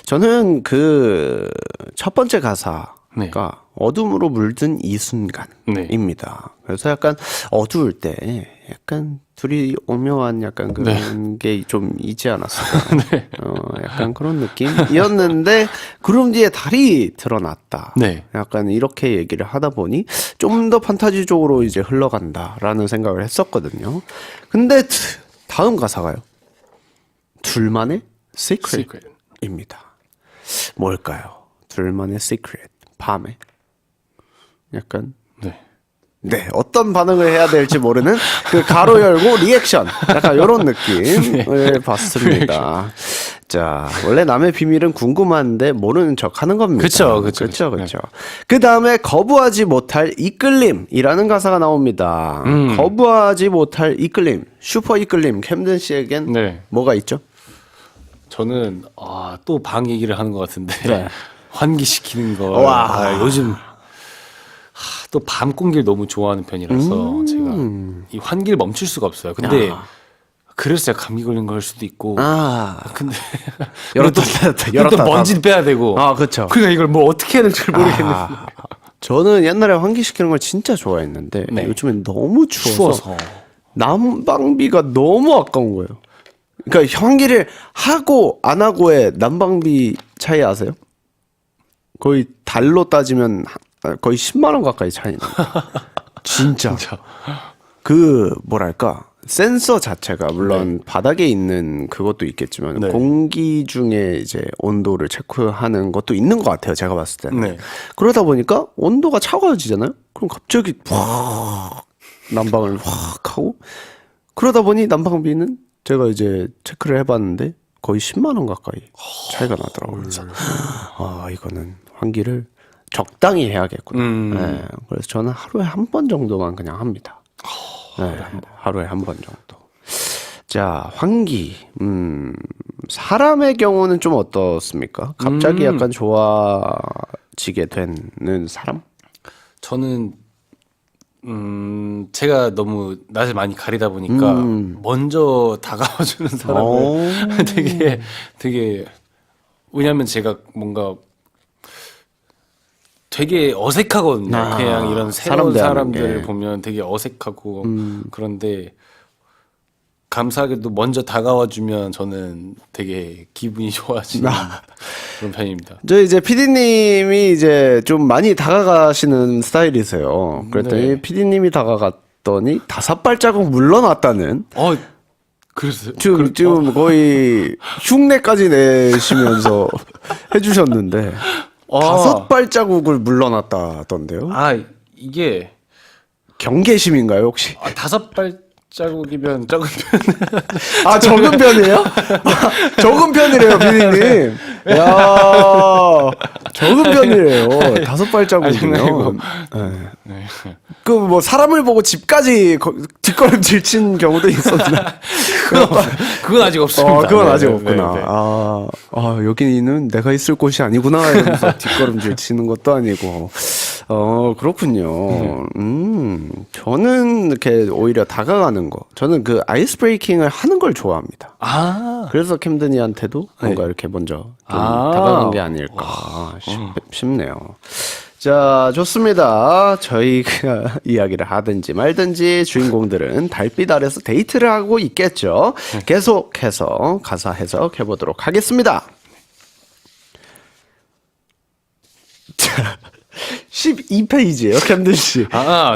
저는 그 첫 번째 가사가 네. 어둠으로 물든 이 순간입니다. 그래서 약간 어두울 때 약간 둘이 오묘한 약간 그런 게 좀 있지 않았을까. 네. 약간 그런 느낌이었는데 구름 뒤에 달이 드러났다. 네. 약간 이렇게 얘기를 하다 보니 좀 더 판타지적으로 이제 흘러간다라는 생각을 했었거든요. 근데 다음 가사가요. 둘만의 secret입니다. 뭘까요? 둘만의 secret. 밤에. 약간 네. 어떤 반응을 해야 될지 모르는 그 가로 열고 리액션. 약간 이런 느낌을 봤습니다. 자, 원래 남의 비밀은 궁금한데 모르는 척 하는 겁니다. 그쵸. 그 다음에 거부하지 못할 이끌림이라는 가사가 나옵니다. 거부하지 못할 이끌림. 슈퍼 이끌림. 캠든 씨에겐 네. 뭐가 있죠? 저는 또 방 얘기를 하는 것 같은데 네. 환기시키는 거. 와. 요즘 또 밤 공기를 너무 좋아하는 편이라서 제가 이 환기를 멈출 수가 없어요. 근데 그래서 제가 감기 걸린 걸 수도 있고. 근데 열었다 또 먼지를 빼야 되고. 그렇죠. 그러니까 이걸 뭐 어떻게 해야 될지 모르겠는데. 저는 옛날에 환기시키는 걸 진짜 좋아했는데 네. 요즘엔 너무 추워서 난방비가 너무 아까운 거예요. 그러니까 환기를 하고 안 하고의 난방비 차이 아세요? 거의 달로 따지면 거의 10만 원 가까이 차이 나요. 진짜. 그 뭐랄까 센서 자체가 물론 바닥에 있는 그것도 있겠지만 네. 공기 중에 이제 온도를 체크하는 것도 있는 것 같아요. 제가 봤을 때는. 네. 그러다 보니까 온도가 차가워지잖아요. 그럼 갑자기 확 난방을 확 하고 그러다 보니 난방비는 제가 이제 체크를 해봤는데 거의 10만 원 가까이 차이가 나더라고요. 그래서 이거는 환기를 적당히 해야겠구나. 네, 그래서 저는 하루에 한 번 정도만 그냥 합니다. 네, 하루에 한 번 정도. 자, 환기. 사람의 경우는 좀 어떻습니까? 갑자기 약간 좋아지게 되는 사람? 저는 제가 너무 낯을 많이 가리다 보니까 먼저 다가와주는 사람을 되게 왜냐면 제가 뭔가 되게 어색하거든요. 그냥 이런 새로운 사람들을 보면 되게 어색하고 그런데 감사하게도 먼저 다가와주면 저는 되게 기분이 좋아지는 그런 편입니다. 저 이제 PD님이 이제 좀 많이 다가가시는 스타일이세요. 그랬더니 PD님이 다가갔더니 5발자국 물러났다는. 그랬어요? 지금 거의 흉내까지 내시면서 해주셨는데 5발자국을 물러났다던데요. 이게 경계심인가요 혹시? 5발자국이면 적은 편. 적은 편이에요? 적은 편이래요, 피디님. 야, 적은 편이래요. 5발자국이면. 네. 그 뭐 사람을 보고 집까지 뒷걸음질 친 경우도 있었나? 그건 아직 없습니다. 그건 아직 없구나. 여기는 내가 있을 곳이 아니구나. 이러면서 뒷걸음질 치는 것도 아니고. 그렇군요. 저는 이렇게 오히려 다가가는 거. 저는 그 아이스 브레이킹을 하는 걸 좋아합니다. 그래서 캠든이한테도 뭔가 이렇게 먼저 좀 다가간 게 아닐까 싶네요. 자, 좋습니다. 저희가 이야기를 하든지 말든지 주인공들은 달빛 아래서 데이트를 하고 있겠죠. 계속해서 가사 해석해 보도록 하겠습니다. 자, 12페이지예요, 캠든 씨.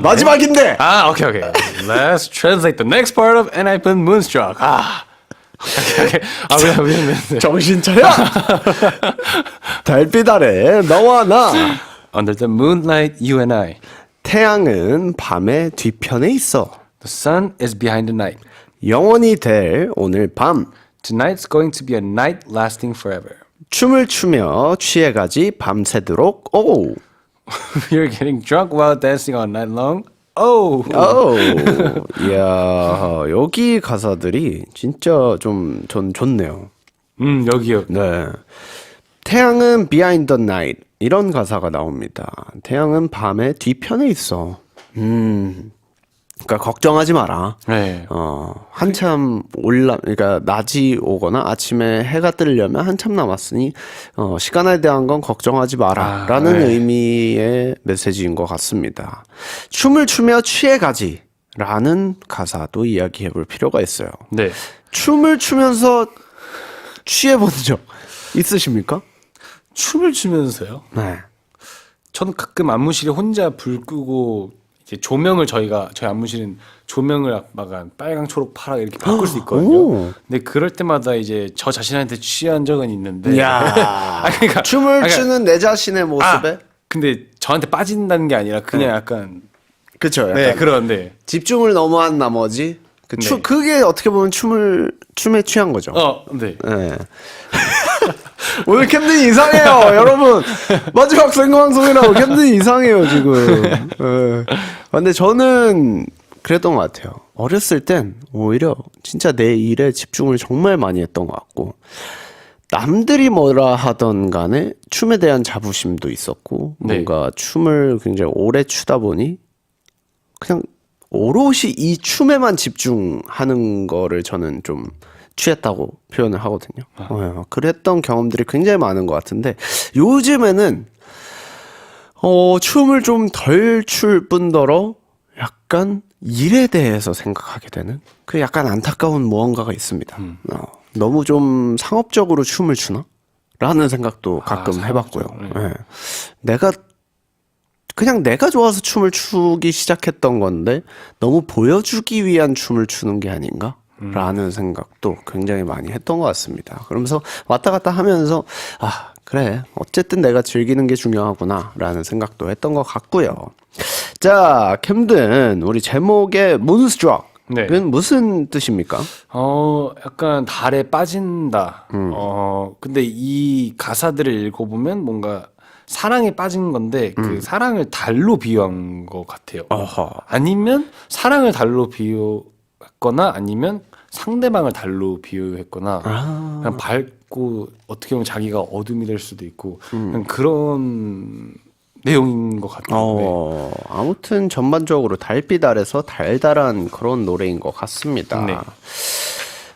마지막인데. 오케이. Let's translate the next part of Enhypen Moonstruck. 미안. 정신 차려. 달빛 아래 너와 나. Under the moonlight, you and I. 태양은 밤의 뒤편에 있어. The sun is behind the night. 영원히 될 오늘 밤. Tonight's going to be a night lasting forever. 춤을 추며 취해가지 밤새도록. 오. We're getting drunk while dancing all night long. 이야, 여기 가사들이 진짜 전 좋네요. 여기요. 네. 태양은 behind the night 이런 가사가 나옵니다. 태양은 밤의 뒤편에 있어. 그러니까 걱정하지 마라. 네. 한참 그러니까 낮이 오거나 아침에 해가 뜨려면 한참 남았으니 시간에 대한 건 걱정하지 마라라는 네. 의미의 메시지인 것 같습니다. 춤을 추며 취해가지라는 가사도 이야기해볼 필요가 있어요. 네. 춤을 추면서 취해본 적 있으십니까? 춤을 추면서요? 네. 저는 가끔 안무실에 혼자 불 끄고 이제 조명을 저희 안무실은 조명을 약간 빨강, 초록, 파랑 이렇게 바꿀 수 있거든요. 오. 근데 그럴 때마다 이제 저 자신한테 취한 적은 있는데. 야, 그러니까 춤을 추는 내 자신의 모습에. 근데 저한테 빠진다는 게 아니라 그냥 약간 그쵸. 네, 그런데 집중을 너무 한 나머지 네. 그게 어떻게 보면 춤에 취한 거죠. 네. 네. 오늘 캠든이 이상해요, 여러분. 마지막 생방송이라고 캠든이 이상해요 지금. 네. 근데 저는 그랬던 것 같아요. 어렸을 땐 오히려 진짜 내 일에 집중을 정말 많이 했던 것 같고, 남들이 뭐라 하던 간에 춤에 대한 자부심도 있었고, 네. 뭔가 춤을 굉장히 오래 추다 보니 그냥 오롯이 이 춤에만 집중하는 거를 저는 좀 취했다고 표현을 하거든요. 그랬던 경험들이 굉장히 많은 것 같은데 요즘에는 춤을 좀 덜 출 뿐더러 약간 일에 대해서 생각하게 되는 그 약간 안타까운 무언가가 있습니다. 너무 좀 상업적으로 춤을 추나? 라는 생각도 가끔 해봤고요. 네. 내가 좋아서 춤을 추기 시작했던 건데 너무 보여주기 위한 춤을 추는 게 아닌가? 라는 생각도 굉장히 많이 했던 것 같습니다. 그러면서 왔다 갔다 하면서 그래 어쨌든 내가 즐기는 게 중요하구나 라는 생각도 했던 것 같고요. 자, 캠든 우리 제목의 Moonstruck 네. 은 무슨 뜻입니까? 약간 달에 빠진다. 근데 이 가사들을 읽어보면 뭔가 사랑에 빠진 건데 그 사랑을 달로 비유한 것 같아요. 아니면 사랑을 달로 비유했거나 아니면 상대방을 달로 비유했거나 그냥 밝고 어떻게 보면 자기가 어둠이 될 수도 있고 그냥 그런 내용인 것 같아요. 아무튼 전반적으로 달빛 아래서 달달한 그런 노래인 것 같습니다. 네.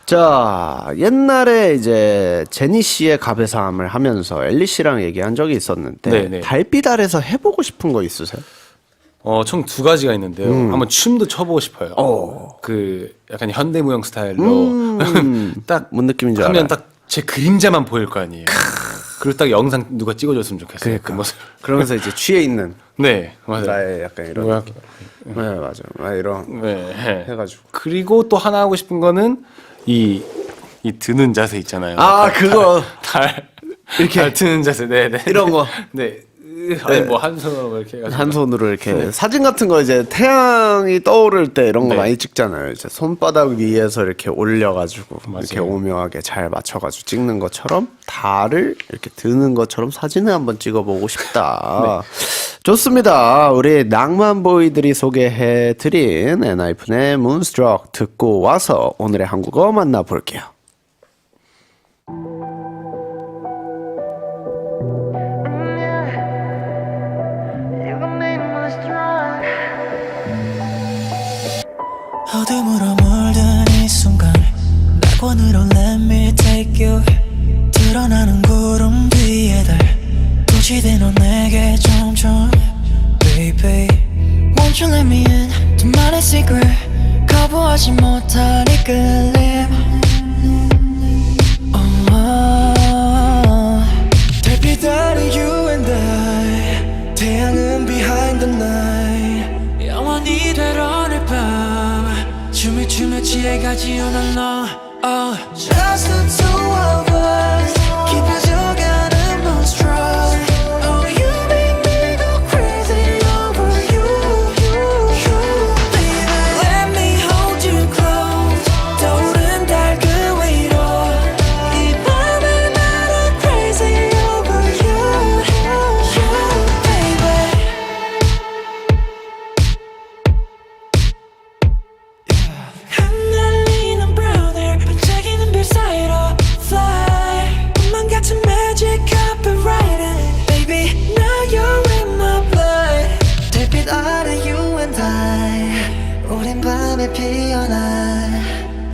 자, 옛날에 이제 제니 씨의 가베사함을 하면서 엘리 씨랑 얘기한 적이 있었는데 네네. 달빛 아래서 해보고 싶은 거 있으세요? 총 두 가지가 있는데요. 한번 춤도 춰보고 싶어요. 그 약간 현대무용 스타일로 딱 뭔 느낌인지 하면 알아요. 딱 제 그림자만 보일 거 아니에요. 그리고 딱 영상 누가 찍어줬으면 좋겠어요. 그 모습. 그러면서 이제 취해 있는 네, 맞아요. 나의 약간 이런 뭐야? 느낌. 네, 맞아요. 이런 네. 해가지고. 그리고 또 하나 하고 싶은 거는 이 드는 자세 있잖아요. 그거 이렇게 달 드는 자세. 네네. 이런 거. 네. 아니 뭐 한 손으로 이렇게 해가지고. 한 손으로 이렇게 사진 같은 거 이제 태양이 떠오를 때 이런 거 네. 많이 찍잖아요. 이제 손바닥 위에서 이렇게 올려가지고 이렇게 맞아요. 오묘하게 잘 맞춰가지고 찍는 것처럼 달을 이렇게 드는 것처럼 사진을 한번 찍어보고 싶다. 좋습니다. 우리 낭만 보이들이 소개해드린 엔하이픈의 Moonstruck 듣고 와서 오늘의 한국어 만나볼게요. 어둠으로 물든 이 순간 낙원으로 let me take you 드러나는 구름 뒤에 달 도시대 너 내게 점점 baby Won't you let me in 둘만의 secret 거부하지 못한 이 끌림 달빛 아래 you and I 태양은 behind the night 영원히 될 오늘 밤 춤을 추며 취해가지 오늘 너 Just the two of us 깊어져가는 moonstruck Oh you make me go crazy over you Baby let me hold you close 떠오른 달 그 위로 이 밤을 나도 crazy over you baby 흩날리는 brown hair 반짝이는 별 사이로 fly 맘에 피어나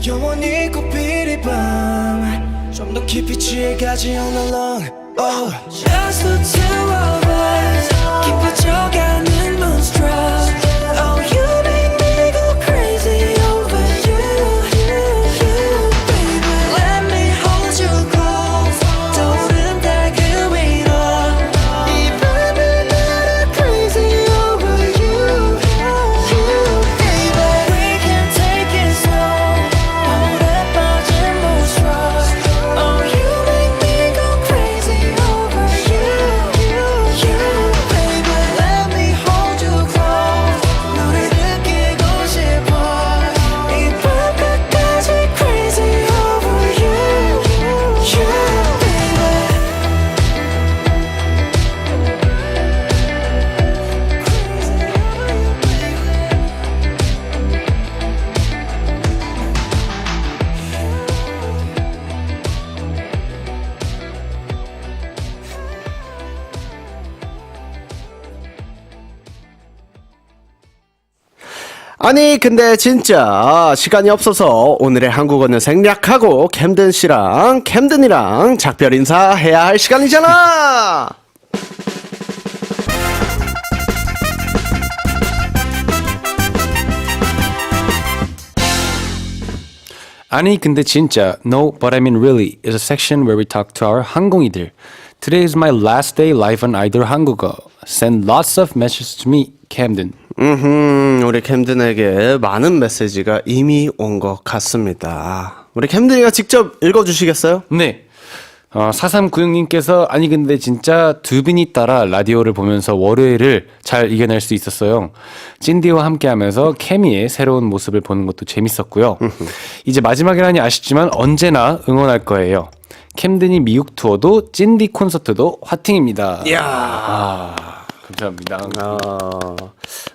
영원히 꽃피리 밤좀 더 깊이 취해가지 all along oh. Just the two of us 깊어져가는 moonstruck Oh you make me go crazy over you baby Let me hold you close 떠오른 달 그 위로 이 밤을 날아 crazy over you baby We can take it slow 물에 빠진 moonstruck Oh you make me go crazy over you baby Let me hold you close 너를 느끼고 싶어 이 밤 끝까지 crazy over you baby 아니 근데 진짜 시간이 없어서 오늘의 한국어는 생략하고 캠든 씨랑 캠든이랑 작별 인사 해야 할 시간이잖아. 아니 근데 진짜 No, but I mean really is a section where we talk to our 항공이들. Today is my last day live on Idol 한국어. Send lots of messages to me, Camden. 우리 캠든에게 많은 메시지가 이미 온 것 같습니다. 우리 캠든이가 직접 읽어주시겠어요? 네. 4396님께서 아니 근데 진짜 두 분이 따라 라디오를 보면서 월요일을 잘 이겨낼 수 있었어요. 찐디와 함께하면서 케미의 새로운 모습을 보는 것도 재밌었고요. 이제 마지막이라니 아쉽지만 언제나 응원할 거예요. 캠든이 미국 투어도 찐디 콘서트도 화팅입니다. 이야. 감사합니다.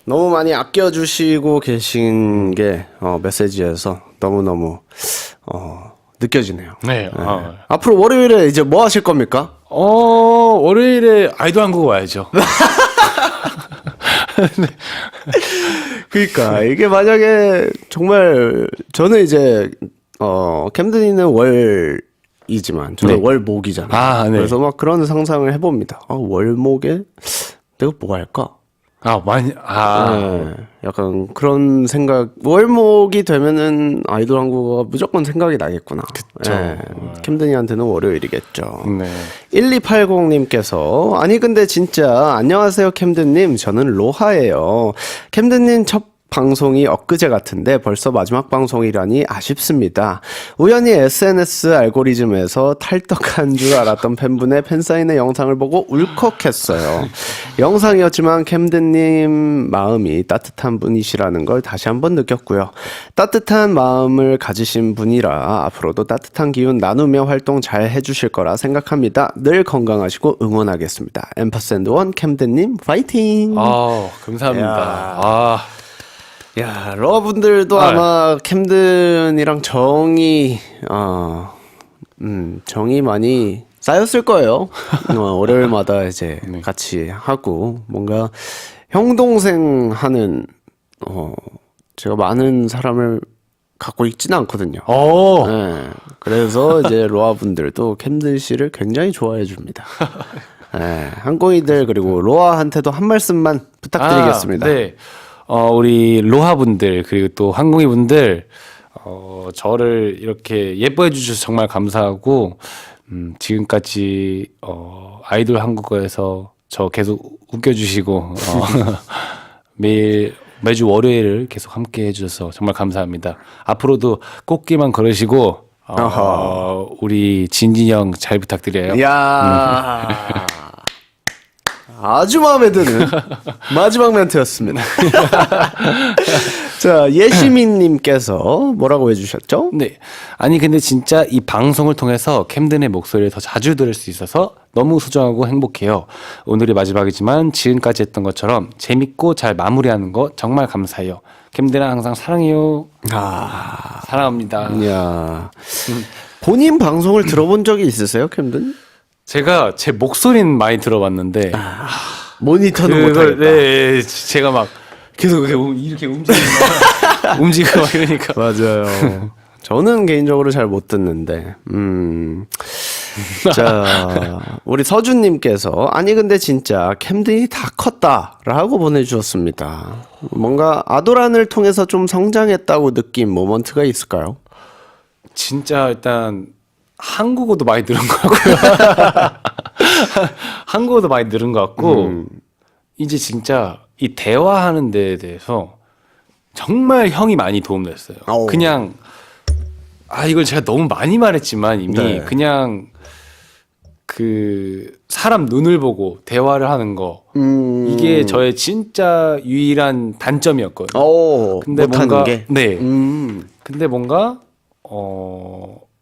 너무 많이 아껴주시고 계신 게 메시지에서 너무너무 느껴지네요. 네. 앞으로 월요일에 이제 뭐 하실 겁니까? 월요일에 아이돌 한국 와야죠. 그러니까 이게 만약에 정말 저는 이제 캠든이는 월이지만 저는 네. 월목이잖아요. 아, 네. 그래서 막 그런 상상을 해봅니다. 월목에 내가 뭐 할까? 네, 약간 그런 생각. 월목이 되면은 아이돌 한국어가 무조건 생각이 나겠구나. 그쵸. 네, 캠든이한테는 월요일이겠죠. 네. 1280님께서 아니 근데 진짜 안녕하세요 캠든님, 저는 로하예요. 캠든님 첫 방송이 엊그제 같은데 벌써 마지막 방송이라니 아쉽습니다. 우연히 SNS 알고리즘에서 탈덕한 줄 알았던 팬분의 팬사인회 영상을 보고 울컥했어요. 영상이었지만 캠든님 마음이 따뜻한 분이시라는 걸 다시 한번 느꼈고요. 따뜻한 마음을 가지신 분이라 앞으로도 따뜻한 기운 나누며 활동 잘 해주실 거라 생각합니다. 늘 건강하시고 응원하겠습니다. 앰퍼샌드1 캠든님 파이팅! 감사합니다. 야, 러분들도 아마 캠든이랑 정이 많이 쌓였을 거예요. 월요일마다 이제 같이 하고 뭔가 형 동생 하는 제가 많은 사람을 갖고 있지는 않거든요. 네, 그래서 이제 로아분들도 캠든 씨를 굉장히 좋아해 줍니다. 네, 항공이들 그리고 로아한테도 한 말씀만 부탁드리겠습니다. 네. 우리 로하분들 그리고 또 항공이분들 저를 이렇게 예뻐해 주셔서 정말 감사하고 지금까지 아이돌 한국어에서 저 계속 웃겨주시고 매주 월요일을 계속 함께 해주셔서 정말 감사합니다. 앞으로도 꽃길만 걸으시고 우리 진진이 형 잘 부탁드려요. 이야. 아주 마음에 드는 마지막 멘트였습니다. 자, 예시민님께서 뭐라고 해주셨죠? 네. 아니 근데 진짜 이 방송을 통해서 캠든의 목소리를 더 자주 들을 수 있어서 너무 소중하고 행복해요. 오늘이 마지막이지만 지금까지 했던 것처럼 재밌고 잘 마무리하는 거 정말 감사해요. 캠든아 항상 사랑해요. 사랑합니다. 이야. 본인 방송을 들어본 적이 있으세요, 캠든? 제가 제 목소리는 많이 들어봤는데 모니터는 못하겠다. 네, 제가 막 계속 이렇게 움직이는 움직이고 막 이러니까. 맞아요. 저는 개인적으로 잘 못 듣는데. 자, 우리 서준님께서 아니 근데 진짜 캠든이 다 컸다라고 보내주셨습니다. 뭔가 아도란을 통해서 좀 성장했다고 느낀 모먼트가 있을까요? 진짜 일단 한국어도 많이 늘은 것 같고요. 한국어도 많이 늘은 것 같고 이제 진짜 이 대화하는 데에 대해서 정말 형이 많이 도움됐어요. 오. 그냥 이걸 제가 너무 많이 말했지만 이미 네. 그냥 그 사람 눈을 보고 대화를 하는 거 이게 저의 진짜 유일한 단점이었거든요. 오, 근데 못하는 뭔가 게. 네. 근데 뭔가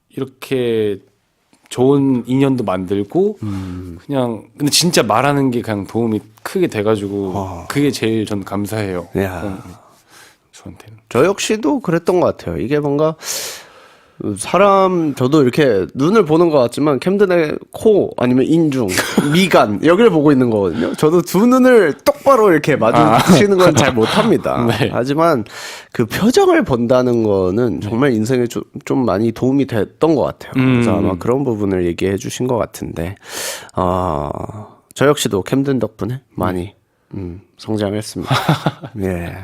이렇게 좋은 인연도 만들고 그냥 근데 진짜 말하는 게 그냥 도움이 크게 돼가지고 그게 제일 전 감사해요. 야. 저한테는. 저 역시도 그랬던 것 같아요. 이게 뭔가 사람 저도 이렇게 눈을 보는 것 같지만 캠든의 코 아니면 인중, 미간 여기를 보고 있는 거거든요. 저도 두 눈을 똑바로 이렇게 마주치는 건 잘 못합니다. 네. 하지만 그 표정을 본다는 거는 정말 인생에 좀 많이 도움이 됐던 것 같아요. 그래서 아마 그런 부분을 얘기해 주신 것 같은데 저 역시도 캠든 덕분에 많이 성장했습니다. 예.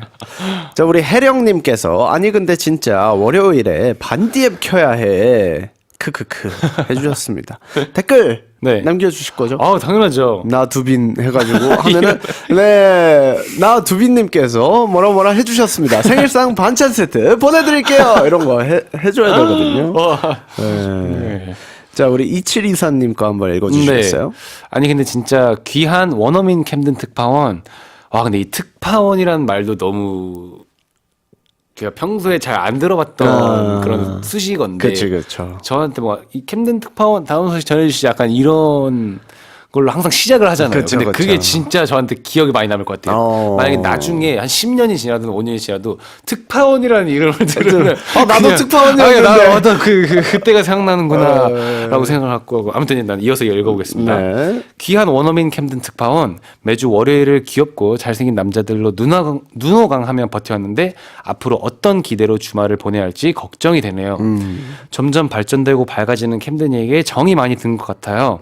자, 우리 혜령님께서 아니 근데 진짜 월요일에 반디앱 켜야 해. 크크크 해주셨습니다. 댓글 네. 남겨주실 거죠? 당연하죠. 나 두빈 해가지고 하면은 네, 나 두빈님께서 뭐라 해주셨습니다. 생일상 반찬 세트 보내드릴게요. 이런 거 해줘야 되거든요. 네. 자, 우리 2724님 거 한번 읽어주시겠어요? 아니 근데 진짜 귀한 원어민 캠든 특파원. 근데 이 특파원이라는 말도 너무 제가 평소에 잘 안 들어봤던 그런 수식어인데. 그렇죠. 저한테 뭐 이 캠든 특파원 다운 소식 전해주시지 약간 이런 걸로 항상 시작을 하잖아요. 그쵸, 근데 그쵸. 그게 진짜 저한테 기억이 많이 남을 것 같아요. 만약에 나중에 한 10년이 지나든 5년이 지나도 특파원이라는 이름을 들으면 나도 특파원이었는데. 그때가 생각나는구나 라고 생각을 갖고 아무튼 난 이어서 읽어보겠습니다. 네. 귀한 원어민 캠든 특파원 매주 월요일을 귀엽고 잘생긴 남자들로 눈호강하며 버텨왔는데 앞으로 어떤 기대로 주말을 보내야 할지 걱정이 되네요. 점점 발전되고 밝아지는 캠든이에게 정이 많이 든 것 같아요.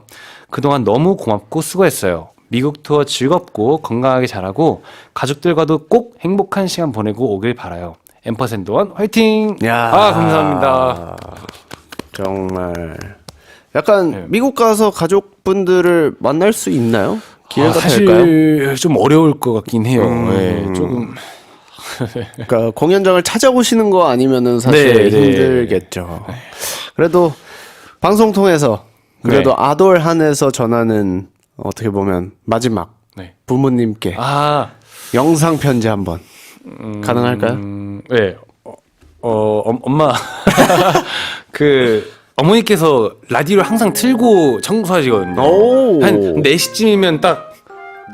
그동안 너무 고맙고 수고했어요. 미국 투어 즐겁고 건강하게 잘하고 가족들과도 꼭 행복한 시간 보내고 오길 바라요. 앰퍼샌드원 화이팅! 야. 감사합니다. 정말 약간 네. 미국 가서 가족분들을 만날 수 있나요? 기회가 사실 될까요? 좀 어려울 것 같긴 해요. 네, 조금 그러니까 공연장을 찾아오시는 거 아니면은 사실 네, 네. 힘들겠죠. 그래도 방송 통해서 그래도 네. 아돌 한에서 전하는 어떻게 보면 마지막 네. 부모님께 영상 편지 한번 가능할까요? 네. 엄마 그 어머니께서 라디오를 항상 틀고 청소하시거든요. 오. 한 4시쯤이면 딱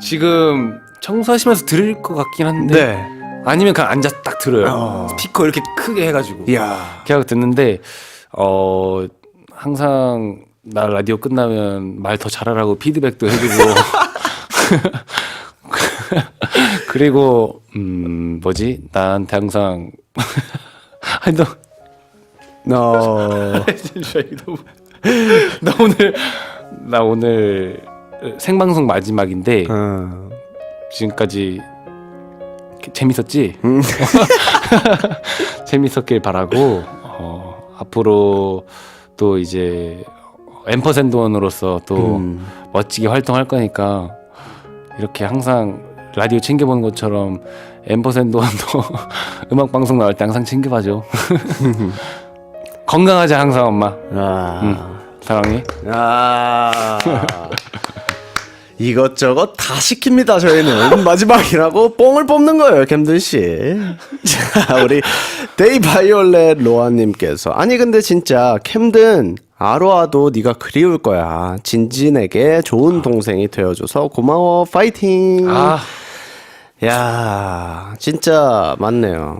지금 청소하시면서 들을 것 같긴 한데 네. 아니면 그냥 앉아서 딱 들어요. 스피커 이렇게 크게 해가지고 이야. 계속 듣는데 항상 나 라디오 끝나면 말 더 잘하라고 피드백도 해주고 그리고 뭐지 나한테 항상 아니 나 오늘 생방송 마지막인데 지금까지 재밌었지? 재밌었길 바라고 앞으로 또 이제 앰퍼샌드원으로서 또 멋지게 활동할 거니까 이렇게 항상 라디오 챙겨보는 것처럼 앰퍼샌드원도 음악 방송 나올 때 항상 챙겨봐줘. 건강하자 항상 엄마. 사랑해. 이것저것 다 시킵니다. 저희는 마지막이라고 뽕을 뽑는 거예요, 캠든 씨. 자, 우리 데이바이올렛 로아님께서 아니 근데 진짜 캠든 아로아도 네가 그리울 거야. 진진에게 좋은 동생이 되어줘서 고마워. 파이팅. 야, 진짜 맞네요.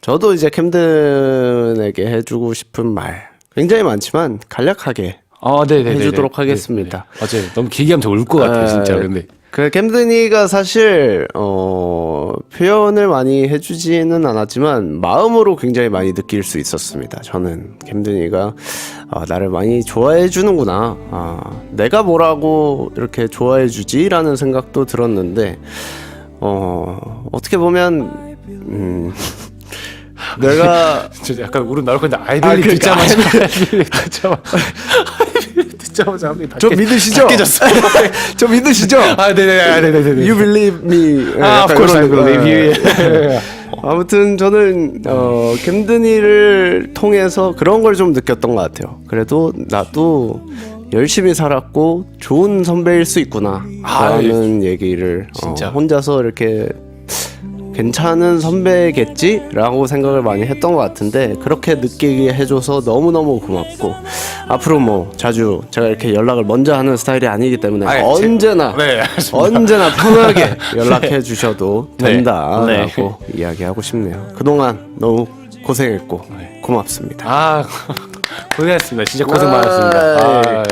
저도 이제 캠든에게 해주고 싶은 말 굉장히 많지만 간략하게 네네 해주도록 하겠습니다. 맞아요. 너무 길게 하면 저 울 것 같아요, 진짜. 근데 그 캠든이가 사실 표현을 많이 해주지는 않았지만 마음으로 굉장히 많이 느낄 수 있었습니다. 저는 캠든이가 나를 많이 좋아해 주는구나. 내가 뭐라고 이렇게 좋아해 주지라는 생각도 들었는데 어떻게 보면 내가 저 약간 울음 나올 건데 아이들이 그러니까 듣자마자 한명이 저 믿으시죠? 저 믿으시죠? 네네네. You believe me. Of course I believe you. 아무튼 저는 캠든이를 통해서 그런 걸 좀 느꼈던 것 같아요. 그래도 나도 열심히 살았고 좋은 선배일 수 있구나 라는 얘기를 진짜. 혼자서 이렇게 괜찮은 선배겠지라고 생각을 많이 했던 것 같은데 그렇게 느끼게 해줘서 너무너무 고맙고 앞으로 뭐 자주 제가 이렇게 연락을 먼저 하는 스타일이 아니기 때문에 언제나 언제나 편하게 연락해 주셔도 된다라고 이야기하고 싶네요. 그동안 너무 고생했고 고맙습니다. 고생했습니다. 진짜 고생 많았습니다.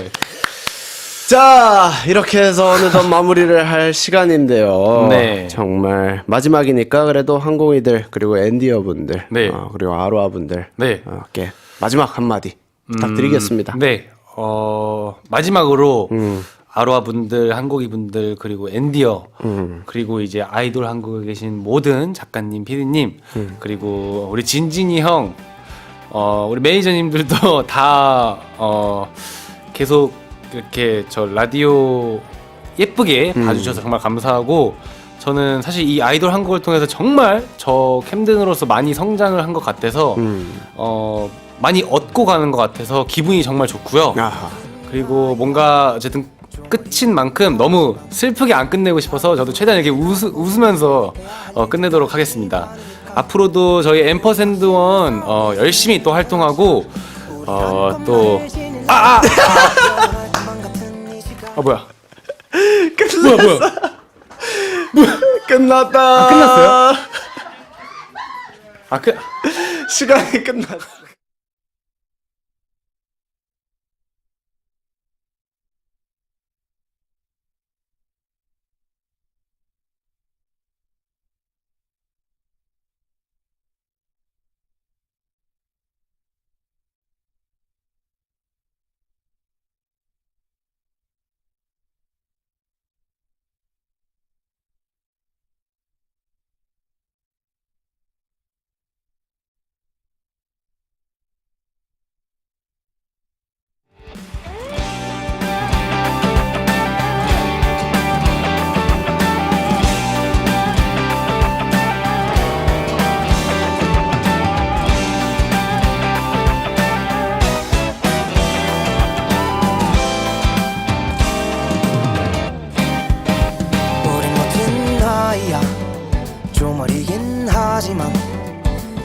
자, 이렇게 해서 어느덧 마무리를 할 시간인데요. 네. 정말 마지막이니까 그래도 항공이들 그리고 엔디어 분들 네. 그리고 아로아 분들 네. 마지막 한마디 부탁드리겠습니다. 네. 마지막으로 아로아 분들, 한국이 분들 그리고 엔디어 그리고 이제 아이돌 한국에 계신 모든 작가님, 피디님 그리고 우리 진진이 형, 우리 매니저님들도 다 계속 이렇게 저 라디오 예쁘게 봐주셔서 정말 감사하고 저는 사실 이 아이돌 한국을 통해서 정말 저 캠든으로서 많이 성장을 한 것 같아서 많이 얻고 가는 것 같아서 기분이 정말 좋고요. 아하. 그리고 뭔가 어쨌든 끝인 만큼 너무 슬프게 안 끝내고 싶어서 저도 최대한 이렇게 웃으면서 끝내도록 하겠습니다. 앞으로도 저희 앰퍼샌드원 열심히 또 활동하고 또 뭐야? 끝났다. 끝났어요? 시간이 끝났어.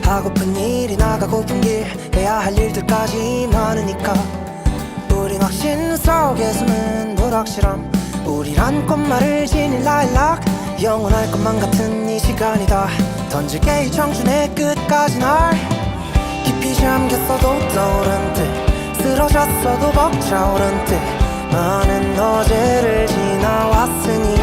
하고픈 일이 나가고픈 길 해야 할 일들까지 많으니까 우린 확신 속에 숨은 불확실함 우리란 꽃말을 지닌 라일락 영원할 것만 같은 이 시간이다 던질게 이 청춘의 끝까지 날 깊이 잠겼어도 떠오른 듯 쓰러졌어도 벅차오른 듯 많은 어제를 지나왔으니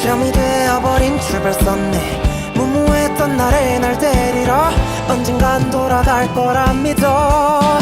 점이 되어버린 출발선네 무모했던 나를 날 데리러 언젠간 돌아갈 거라 믿어